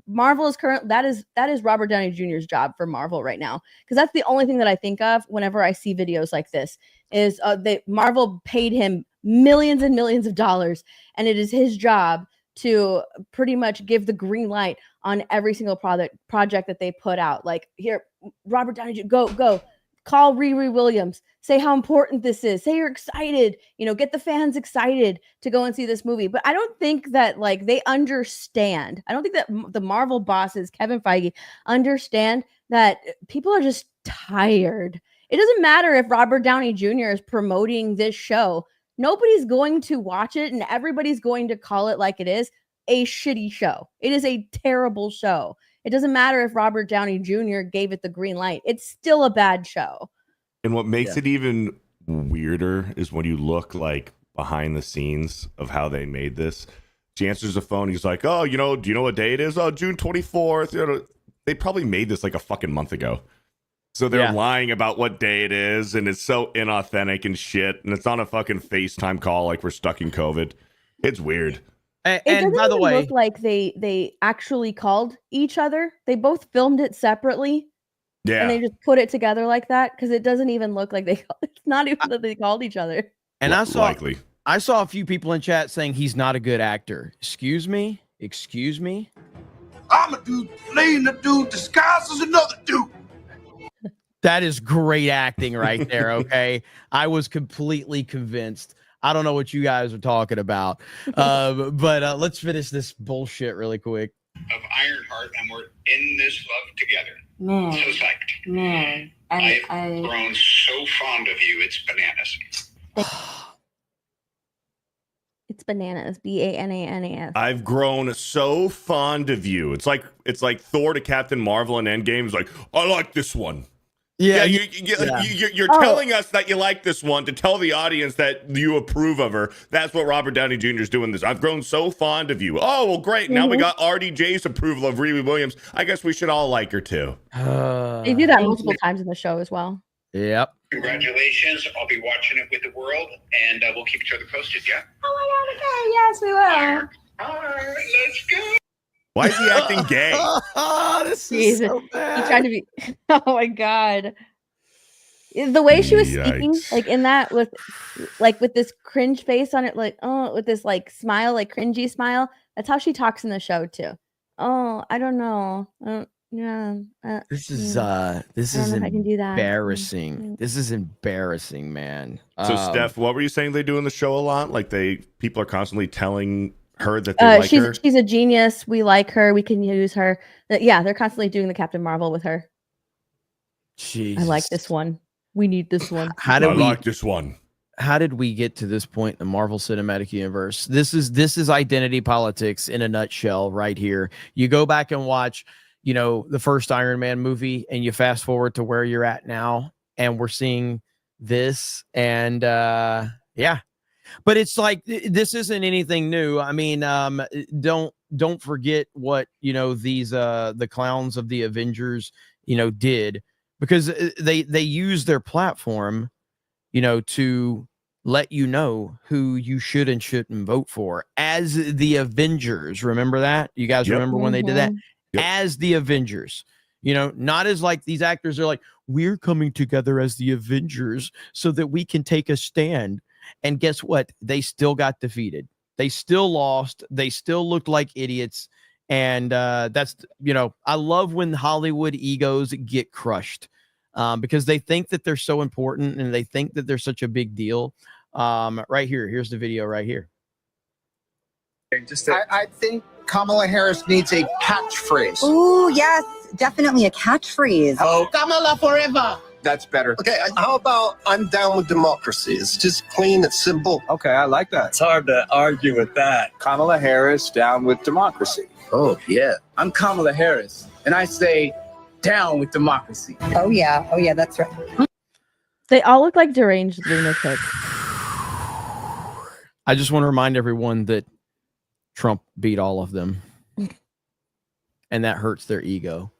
Marvel is that is Robert Downey Jr.'s job for Marvel right now, because that's the only thing that I think of whenever I see videos like this is Marvel paid him millions and millions of dollars, and it is his job to pretty much give the green light on every single project that they put out. Like, here, Robert Downey Jr., go. Call Riri Williams. Say how important this is. Say you're excited. Get the fans excited to go and see this movie. But I don't think that they understand. I don't think that the Marvel bosses, Kevin Feige, understand that people are just tired. It doesn't matter if Robert Downey Jr. is promoting this show. Nobody's going to watch it, and everybody's going to call it like it is, a shitty show. It is a terrible show. It doesn't matter if Robert Downey Jr. gave it the green light. It's still a bad show. And what makes it even weirder is when you look behind the scenes of how they made this. She answers the phone. He's like, "Oh, do you know what day it is? Oh, June 24th." They probably made this like a fucking month ago. So they're lying about what day it is, and it's so inauthentic and shit. And it's on a fucking FaceTime call like we're stuck in COVID. It's weird. And by the way, look like they actually called each other. They both filmed it separately. Yeah. And they just put it together like that because it doesn't even look like it's not even that they called each other. And I saw a few people in chat saying he's not a good actor. Excuse me. I'm a dude playing a dude disguised as another dude. That is great acting right there, okay? I was completely convinced. I don't know what you guys are talking about. But let's finish this bullshit really quick. Of Ironheart, and we're in this love together. Man. So psyched. Man. I've grown so fond of you, it's bananas. It's bananas. BANANAS. I've grown so fond of you. It's like Thor to Captain Marvel in Endgame is like, I like this one. Yeah, you're telling us that you like this one to tell the audience that you approve of her. That's what Robert Downey Jr. is doing this. I've grown so fond of you. Oh, well, great. Now we got RDJ's approval of Riri Williams. I guess we should all like her too. They do that multiple times in the show as well. Yep. Congratulations. I'll be watching it with the world, and we'll keep each other posted, yeah? Oh my God, okay. Yes, we will. All right, let's go. Why is he acting gay? This is so bad. He's trying to be. Oh my God. The way she was speaking, like in that with this cringe face on it, like, oh, with this like smile, like cringy smile. That's how she talks in the show too. Oh, I don't know. This is embarrassing. This is embarrassing, man. So Steph, what were you saying they do in the show a lot? Like people are constantly telling her that they like her. She's a genius. We like her. We can use her. Yeah, they're constantly doing the Captain Marvel with her. Jesus. I like this one. We need this one. I like this one. How did we get to this point in the Marvel Cinematic Universe? This is identity politics in a nutshell right here. You go back and watch, the first Iron Man movie, and you fast forward to where you're at now, and we're seeing this, and but it's like this isn't anything new. I mean, don't forget what these the clowns of the Avengers did, because they use their platform to let you know who you should and shouldn't vote for as the Avengers. Remember that? You guys remember when they did that? Yep. As the Avengers, not as like these actors are like, we're coming together as the Avengers so that we can take a stand. And guess what? They still got defeated. They still lost. They still looked like idiots. And that's, I love when Hollywood egos get crushed because they think that they're so important and they think that they're such a big deal. Right here. Here's the video right here. I think Kamala Harris needs a catchphrase. Oh, yes, definitely a catchphrase. Oh, Kamala forever. That's better. Okay, how about I'm down with democracy? It's just clean, it's simple. Okay, I like that. It's hard to argue with that. Kamala Harris down with democracy. Oh, yeah. I'm Kamala Harris, and I say down with democracy. Oh, yeah, that's right. They all look like deranged lunatics. I just want to remind everyone that Trump beat all of them, and that hurts their ego.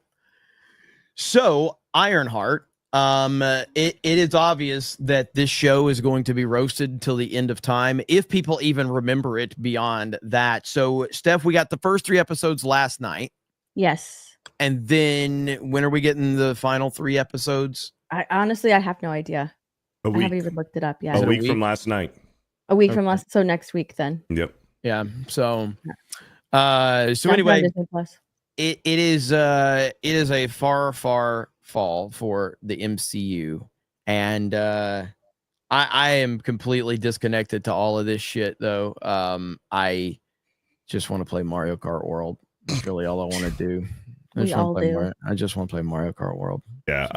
So Ironheart, it is obvious that this show is going to be roasted till the end of time, if people even remember it beyond that. So Steph, we got the first 3 episodes last night. Yes. And then when are we getting the final 3 episodes? I have no idea. I haven't even looked it up yet. A week from last night. A week from last, so next week then. Yep. Yeah. So anyway, it is a far fall for the MCU, and I am completely disconnected to all of this shit though. I just want to play Mario Kart World. That's really all I want to do. I just want to play Mario Kart World. Yeah, so.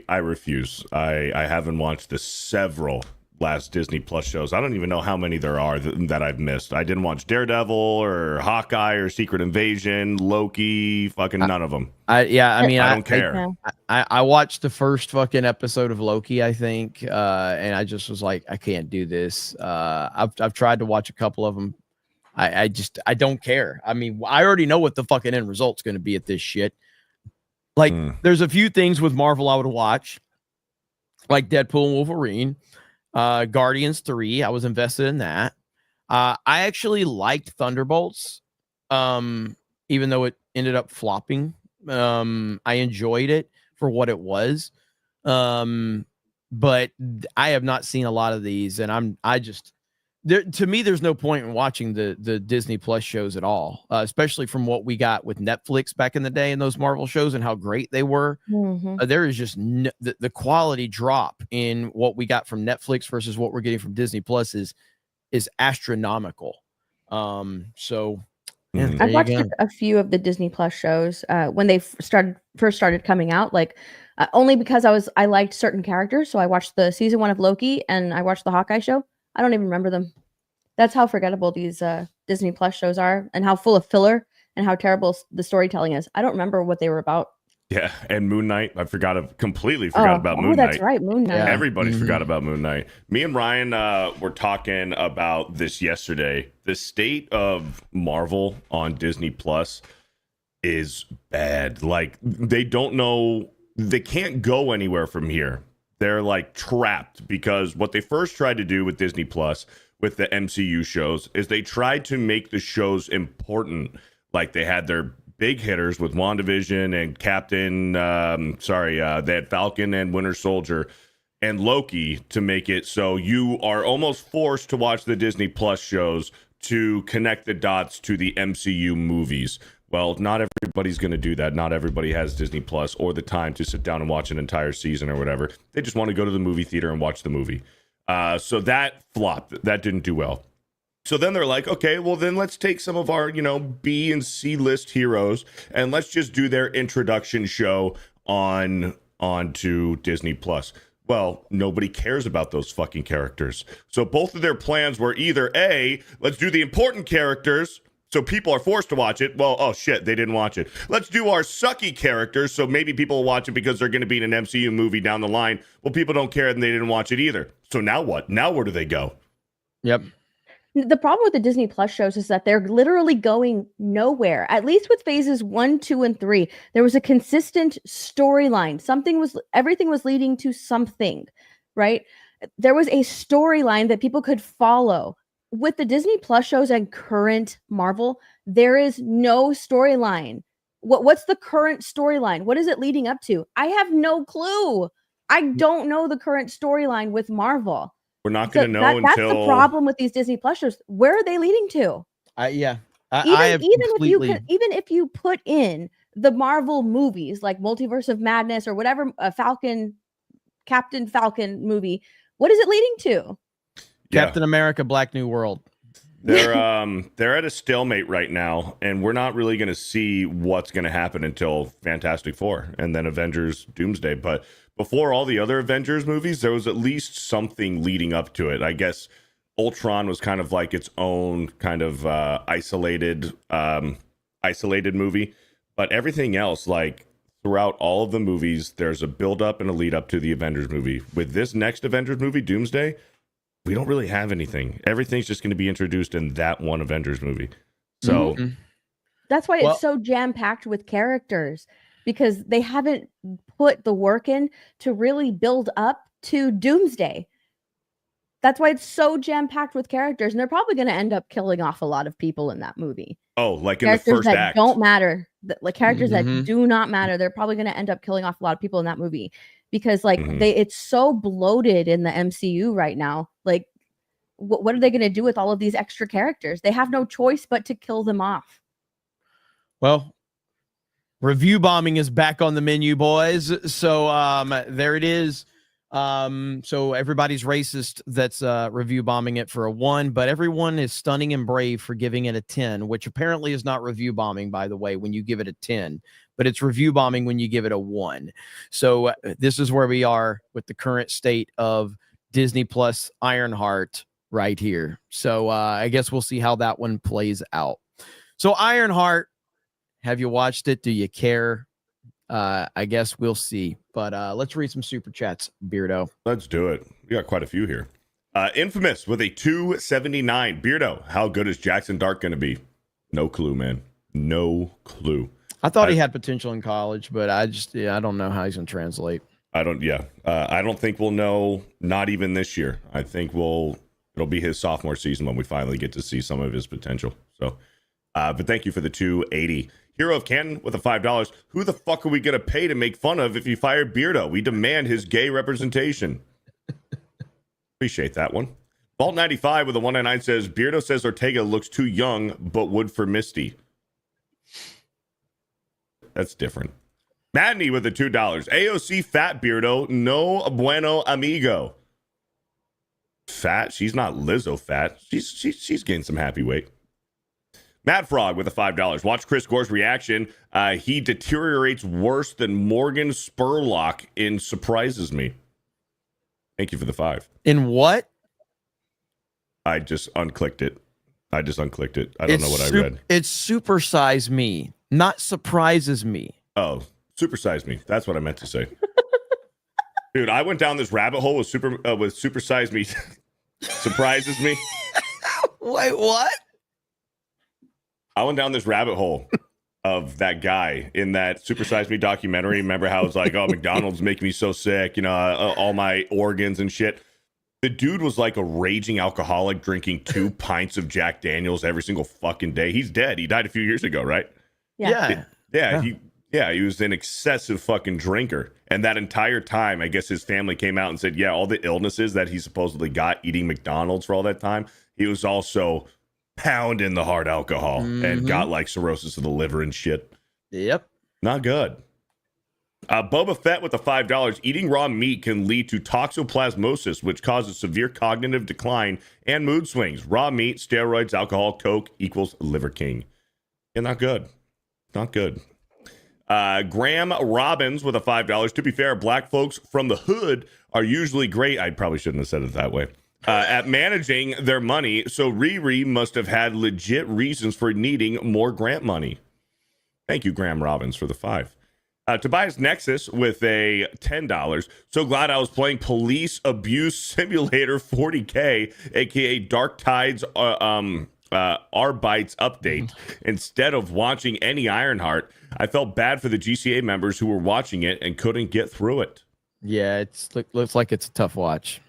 I refuse. I haven't watched the several last Disney Plus shows. I don't even know how many there are that I've missed. I didn't watch Daredevil or Hawkeye or Secret Invasion, Loki, fucking none of them. I don't care. I watched the first fucking episode of Loki, I think, and I just was like, I can't do this. I've tried to watch a couple of them. I don't care. I mean, I already know what the fucking end result's going to be at this shit. Like, there's a few things with Marvel I would watch, like Deadpool and Wolverine, Guardians 3. I was invested in that. I actually liked Thunderbolts, even though it ended up flopping. I enjoyed it for what it was. But I have not seen a lot of these, and to me, there's no point in watching the Disney Plus shows at all, especially from what we got with Netflix back in the day and those Marvel shows and how great they were. There is just the quality drop in what we got from Netflix versus what we're getting from Disney Plus is astronomical. So yeah, I've watched a few of the Disney Plus shows when they first started coming out, like only because I liked certain characters. So I watched the season 1 of Loki and I watched the Hawkeye show. I don't even remember them. That's how forgettable these Disney Plus shows are, and how full of filler and how terrible the storytelling is. I don't remember what they were about. Yeah, and Moon Knight. Completely forgot about Moon Knight. That's right, Moon Knight. Yeah. Everybody forgot about Moon Knight. Me and Ryan were talking about this yesterday. The state of Marvel on Disney Plus is bad. Like, they don't know. They can't go anywhere from here. They're like trapped, because what they first tried to do with Disney Plus, with the MCU shows, is they tried to make the shows important. Like, they had their big hitters with WandaVision and they had Falcon and Winter Soldier and Loki, to make it so you are almost forced to watch the Disney Plus shows to connect the dots to the MCU movies. Well, not everybody's going to do that. Not everybody has Disney Plus or the time to sit down and watch an entire season or whatever. They just want to go to the movie theater and watch the movie. So that flopped. That didn't do well. So then they're like, okay, well then let's take some of our, B and C list heroes and let's just do their introduction show onto Disney Plus. Well, nobody cares about those fucking characters. So both of their plans were either A, let's do the important characters, so people are forced to watch it. Well, oh shit, they didn't watch it. Let's do our sucky characters, so maybe people will watch it because they're going to be in an MCU movie down the line. Well, people don't care and they didn't watch it either. So now what? Now where do they go? Yep. The problem with the Disney Plus shows is that they're literally going nowhere. At least with phases 1, 2, and 3, there was a consistent storyline. Everything was leading to something, right? There was a storyline that people could follow. With the Disney Plus shows and current Marvel, there is no storyline. What's the current storyline? What is it leading up to? I have no clue. I don't know the current storyline with Marvel. We're not going to know until... That's the problem with these Disney Plus shows. Where are they leading to? Even if you put in the Marvel movies like Multiverse of Madness or whatever, Captain Falcon movie, what is it leading to? Captain America: Black New World. They're at a stalemate right now, and we're not really going to see what's going to happen until Fantastic Four and then Avengers Doomsday. But before all the other Avengers movies, there was at least something leading up to it. I guess Ultron was kind of like its own kind of isolated movie, but everything else, like throughout all of the movies, there's a build up and a lead up to the Avengers movie. With this next Avengers movie, Doomsday, we don't really have anything. Everything's just going to be introduced in that one Avengers movie. So that's why it's so jam-packed with characters, because they haven't put the work in to really build up to Doomsday. That's why it's so jam-packed with characters, and they're probably going to end up killing off a lot of people in that movie. Oh, like in the first act. Don't matter. Like characters that do not matter. They're probably going to end up killing off a lot of people in that movie. Because it's so bloated in the MCU right now. Like, what are they going to do with all of these extra characters? They have no choice but to kill them off. Well, review bombing is back on the menu, boys. So there it is. So everybody's racist that's review bombing it for a 1, but everyone is stunning and brave for giving it a 10, which apparently is not review bombing, by the way, when you give it a 10, but it's review bombing when you give it a 1. So this is where we are with the current state of Disney Plus Ironheart right here. So I guess we'll see how that one plays out. So Ironheart, have you watched it? Do you care? I guess we'll see. But let's read some super chats, Beardo. Let's do it. We got quite a few here. Infamous with a 279. Beardo, how good is Jackson Dart going to be? No clue, man. No clue. I thought he had potential in college, but I don't know how he's going to translate. I don't think we'll know, not even this year. I think it'll be his sophomore season when we finally get to see some of his potential. So, but thank you for the 280. Hero of Canton with the $5. Who the fuck are we going to pay to make fun of if you fired Beardo? We demand his gay representation. Appreciate that one. Vault 95 with a 199 says, Beardo says Ortega looks too young, but would for Misty. That's different. Madney with the $2. AOC fat Beardo, no bueno amigo. Fat? She's not Lizzo fat. She's getting some happy weight. Mad Frog with the $5. Watch Chris Gore's reaction. He deteriorates worse than Morgan Spurlock in Surprises Me. Thank you for the 5. In what? I just unclicked it. I don't know what I read. It's Supersize Me, not Surprises Me. Oh, Supersize Me. That's what I meant to say. Dude, I went down this rabbit hole with Supersize Me. Surprises Me. Wait, what? I went down this rabbit hole of that guy in that Supersize Me documentary. Remember how it was like, oh, McDonald's making me so sick, all my organs and shit. The dude was like a raging alcoholic, drinking 2 pints of Jack Daniels every single fucking day. He's dead. He died a few years ago, right? Yeah. He was an excessive fucking drinker. And that entire time, I guess his family came out and said, yeah, all the illnesses that he supposedly got eating McDonald's for all that time, he was also pounding the hard alcohol and got like cirrhosis of the liver and shit. Yep. Not good. Boba Fett with the $5. Eating raw meat can lead to toxoplasmosis, which causes severe cognitive decline and mood swings. Raw meat, steroids, alcohol, coke equals liver king. Yeah, not good. Not good. Graham Robbins with a $5. To be fair, black folks from the hood are usually great. I probably shouldn't have said it that way. At managing their money, so Riri must have had legit reasons for needing more grant money. Thank you, Graham Robbins, for the 5. Tobias Nexus with a $10. So glad I was playing Police Abuse Simulator 40K, aka Dark Tides Arbites update, instead of watching any Ironheart. I felt bad for the GCA members who were watching it and couldn't get through it. Yeah, looks like it's a tough watch.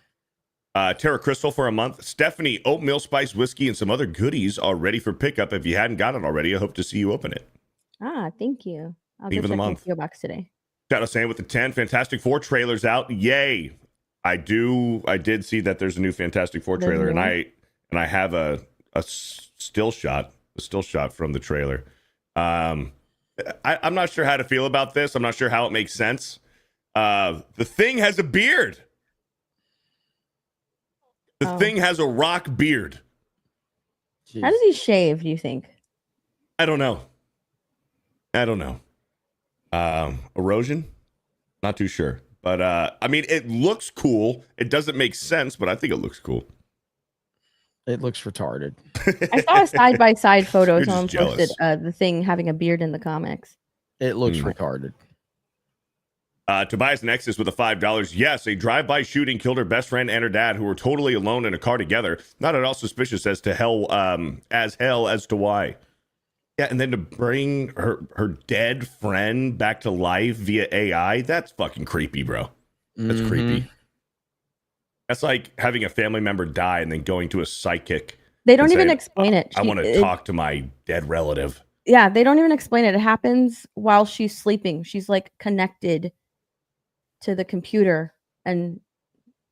Terra Crystal for a month. Stephanie, oatmeal spice whiskey and some other goodies are ready for pickup. If you hadn't got it already, I hope to see you open it. Thank you. I'll Eve go of the check month. your box today. Shadow Sand with the 10. Fantastic Four trailers out. Yay. I did see that there's a new Fantastic Four trailer, and I have a still shot from the trailer. I'm not sure how to feel about this. I'm not sure how it makes sense. The Thing has a beard. The Thing has a rock beard. Jeez. How does he shave, do you think? I don't know. Erosion? Not too sure. But, I mean, it looks cool. It doesn't make sense, but I think it looks cool. It looks retarded. I saw a side-by-side photo. Someone posted the Thing having a beard in the comics. It looks retarded. Tobias Nexus with a $5. Yes, a drive-by shooting killed her best friend and her dad, who were totally alone in a car together. Not at all suspicious as to why. Yeah, and then to bring her dead friend back to life via AI, that's fucking creepy, bro. That's creepy. That's like having a family member die and then going to a psychic. They don't even explain it. I want to talk to my dead relative. Yeah, they don't even explain it. It happens while she's sleeping. She's like connected to the computer, and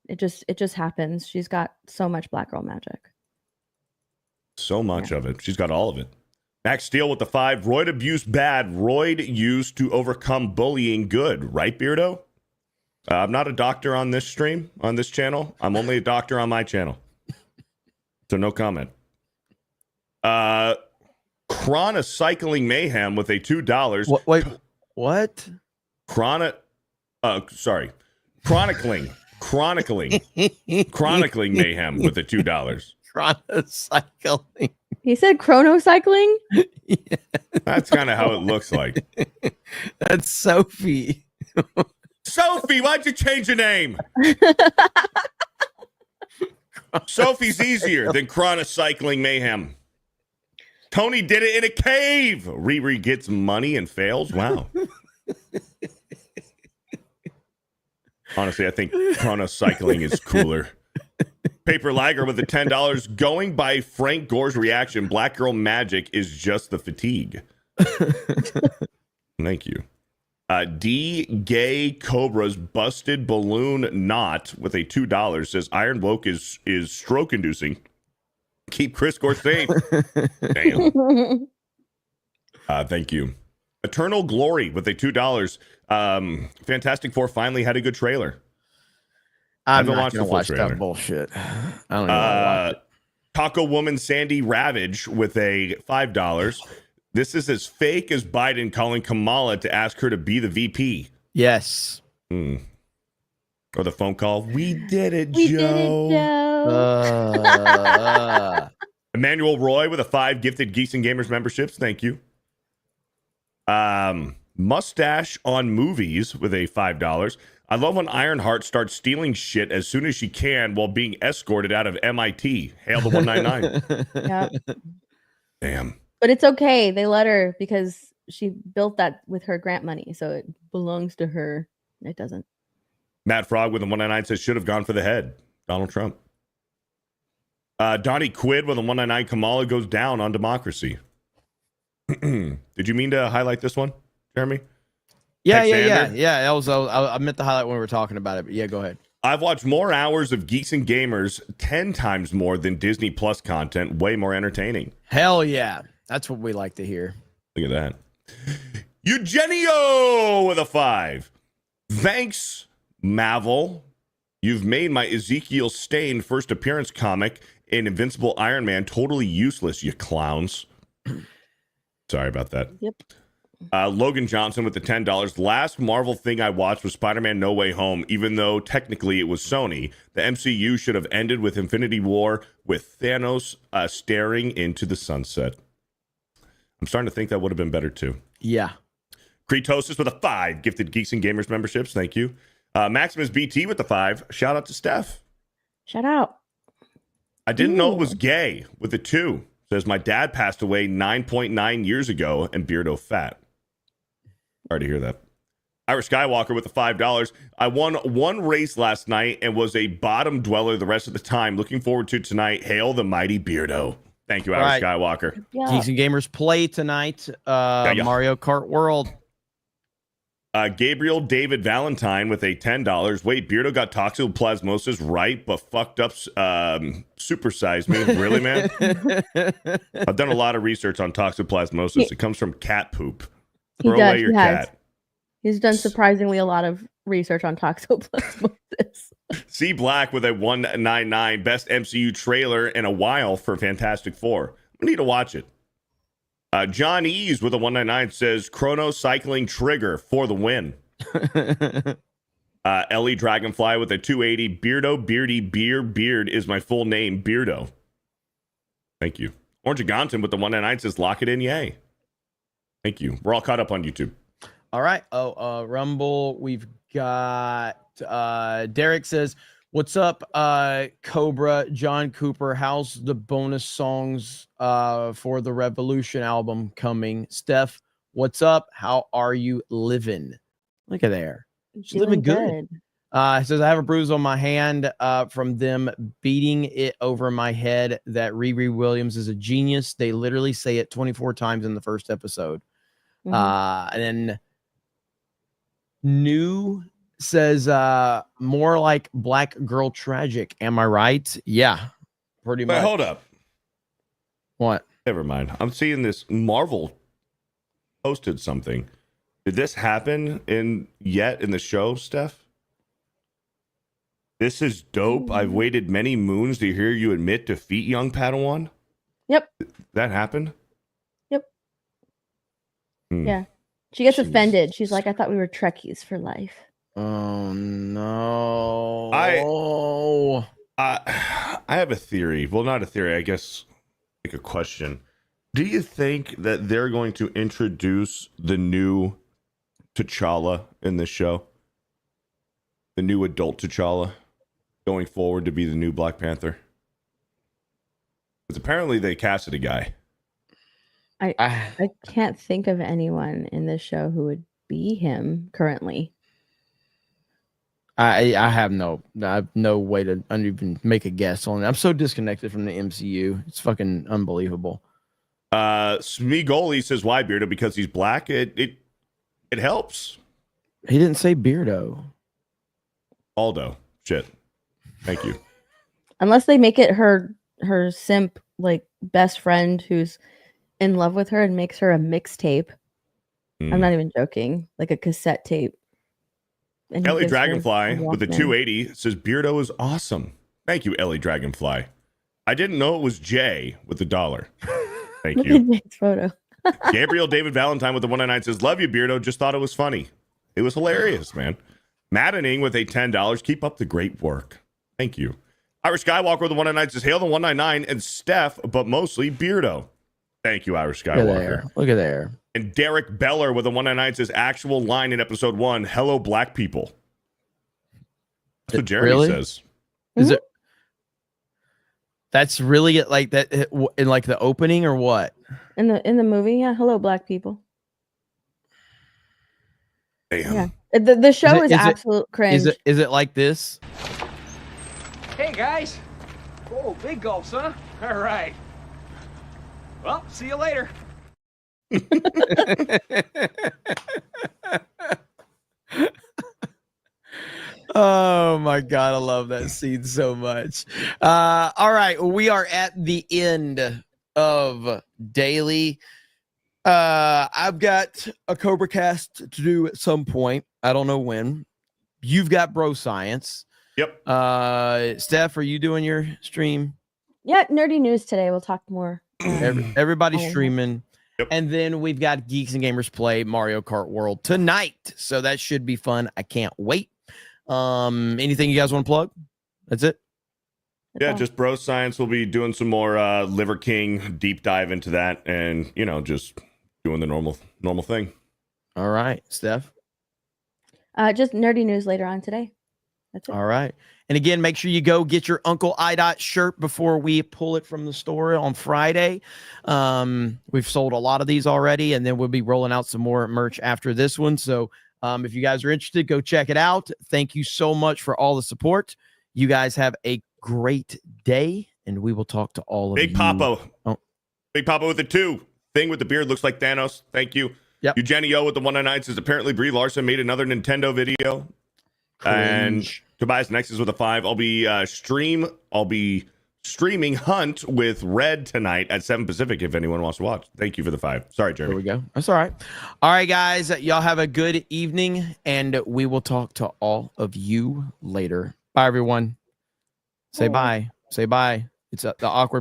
it just happens. She's got so much black girl magic. So much of it. She's got all of it. Max Steele with the 5. Roid abuse bad. Roid used to overcome bullying good. Right, Beardo? I'm not a doctor on this stream, on this channel. I'm only a doctor on my channel. So no comment. Chrona Cycling Mayhem with a $2. Wait, what? Chronicling chronicling mayhem with the $2. Chronocycling. He said chronocycling? Yeah. That's kind of how it looks like. That's Sophie. Sophie, why'd you change your name? Sophie's easier than chronocycling mayhem. Tony did it in a cave. Riri gets money and fails. Wow. Honestly, I think chronocycling is cooler. Paper Lager with the $10. Going by Frank Gore's reaction, Black Girl Magic is just the fatigue. Thank you. D. Gay Cobra's busted balloon knot with a $2 says Iron Woke is stroke inducing. Keep Chris Gore safe. Damn. Thank you. Eternal Glory with a $2. Fantastic Four finally had a good trailer. I haven't watched the full trailer. That bullshit. I don't even watch it. Taco Woman Sandy Ravage with a $5. This is as fake as Biden calling Kamala to ask her to be the VP. Yes. Or the phone call. We did it, Joe. Emmanuel Roy with a 5 gifted Geeks and Gamers memberships. Thank you. Mustache on Movies with a $5. I love when Ironheart starts stealing shit as soon as she can while being escorted out of MIT. Hail the 199. Yep. Damn. But it's okay. They let her because she built that with her grant money. So it belongs to her. It doesn't. Matt Frog with a 199 says should have gone for the head. Donald Trump. Donnie Quid with a 199. Kamala goes down on democracy. Did you mean to highlight this one, Jeremy? Yeah. That was I meant to highlight when we were talking about it, but yeah, go ahead. I've watched more hours of Geeks and Gamers, 10 times more than Disney Plus content. Way more entertaining. Hell yeah. That's what we like to hear. Look at that. Eugenio with a 5. Thanks, Mavel. You've made my Ezekiel Stain first appearance comic in Invincible Iron Man totally useless, you clowns. Sorry about that. Yep. Logan Johnson with the $10. Last Marvel thing I watched was Spider-Man No Way Home, even though technically it was Sony. The MCU should have ended with Infinity War with Thanos staring into the sunset. I'm starting to think that would have been better too. Yeah. Kretosis with a 5 gifted Geeks and Gamers memberships. Thank you. Maximus BT with the 5. Shout out to Steph. Shout out. I didn't know it was gay with the 2. Says my dad passed away 9.9 years ago and Beardo fat. Sorry to hear that. Irish Skywalker with the $5. I won one race last night and was a bottom dweller the rest of the time. Looking forward to tonight. Hail the mighty Beardo. Thank you, Irish Skywalker. Yeah. Geeks and Gamers play tonight. Mario Kart World. Gabriel David Valentine with a $10. Wait, Beardo got toxoplasmosis right, but fucked up supersized me. Really, man? I've done a lot of research on toxoplasmosis. It comes from cat poop. Throw away your cat. He's done surprisingly a lot of research on toxoplasmosis. C Black with a 199. Best MCU trailer in a while for Fantastic Four. I need to watch it. John Ease with a 199 says Chrono Cycling Trigger for the win. Ellie Dragonfly with a 280. Beardo, Beardy, Beard is my full name. Beardo. Thank you. Orange Gonton with the 199 says lock it in, yay. Thank you. We're all caught up on YouTube. All right. Rumble. We've got Derek says, what's up, Cobra, John Cooper? How's the bonus songs for the Revolution album coming? Steph, what's up? How are you living? Look at there. She's living good. Says, I have a bruise on my hand from them beating it over my head that Riri Williams is a genius. They literally say it 24 times in the first episode. And then New says more like Black Girl Tragic. Am I right? Yeah, pretty much. Wait, hold up. What? Never mind. I'm seeing this. Marvel posted something. Did this happen in the show, Steph? This is dope. I've waited many moons to hear you admit defeat, young Padawan. Yep. That happened? Yep. Yeah. She gets offended. She's like, I thought we were Trekkies for life. Oh no! I have a theory. Well, not a theory. I guess like a question. Do you think that they're going to introduce the new T'Challa in this show? The new adult T'Challa going forward to be the new Black Panther? Because apparently they casted a guy. I can't think of anyone in this show who would be him currently. I have no way to even make a guess on it. I'm so disconnected from the MCU. It's fucking unbelievable. Smigoli says, why Beardo? Because he's black. It helps. He didn't say Beardo. Aldo. Shit. Thank you. Unless they make it her simp like best friend who's in love with her and makes her a mixtape. I'm not even joking. Like a cassette tape. And Ellie Dragonfly with the 280 says Beardo is awesome. Thank you, Ellie Dragonfly. I didn't know it was Jay with the $1. Thank Look you. at Jay's photo. Gabriel David Valentine with the 199 says, love you, Beardo. Just thought it was funny. It was hilarious, man. Maddening with a $10. Keep up the great work. Thank you. Irish Skywalker with the 199 says, hail the 199 and Steph, but mostly Beardo. Thank you, Irish Skywalker. Look at there. And Derek Beller with the 199 says, actual line in episode 1, hello, black people. That's what Jeremy says. Is it? That's really it, like that in like the opening or what? In the movie, yeah. Hello, black people. Damn. Yeah. The show is absolute cringe. Is it like this? Hey guys. Oh, big gulps, huh? All right. Well, see you later. Oh my god, I love that scene so much. All right, we are at the end of daily. I've got a Cobra Cast to do at some point. I don't know when. You've got Bro Science. Yep. Steph, are you doing your stream? Yeah, nerdy news today. We'll talk more. Everybody's streaming. Yep. And then we've got Geeks and Gamers Play Mario Kart World tonight. So that should be fun. I can't wait. Anything you guys want to plug? That's it. Yeah, just Bro Science. Will be doing some more Liver King deep dive into that, and just doing the normal thing. All right, Steph. Just nerdy news later on today. That's it. All right. And again, make sure you go get your Uncle IDOT shirt before we pull it from the store on Friday. We've sold a lot of these already, and then we'll be rolling out some more merch after this one. So if you guys are interested, go check it out. Thank you so much for all the support. You guys have a great day, and we will talk to all of you. Big Papa. Oh. Big Papa with the 2. Thing with the beard looks like Thanos. Thank you. Yep. Eugenio with the 199 says, apparently Brie Larson made another Nintendo video. Cringe. And Tobias Nexus with a 5. I'll be streaming Hunt with Red tonight at 7 Pacific if anyone wants to watch. Thank you for the 5. Sorry, Jeremy. There we go. That's all right. All right, guys. Y'all have a good evening, and we will talk to all of you later. Bye, everyone. Say bye. Say bye. It's the awkward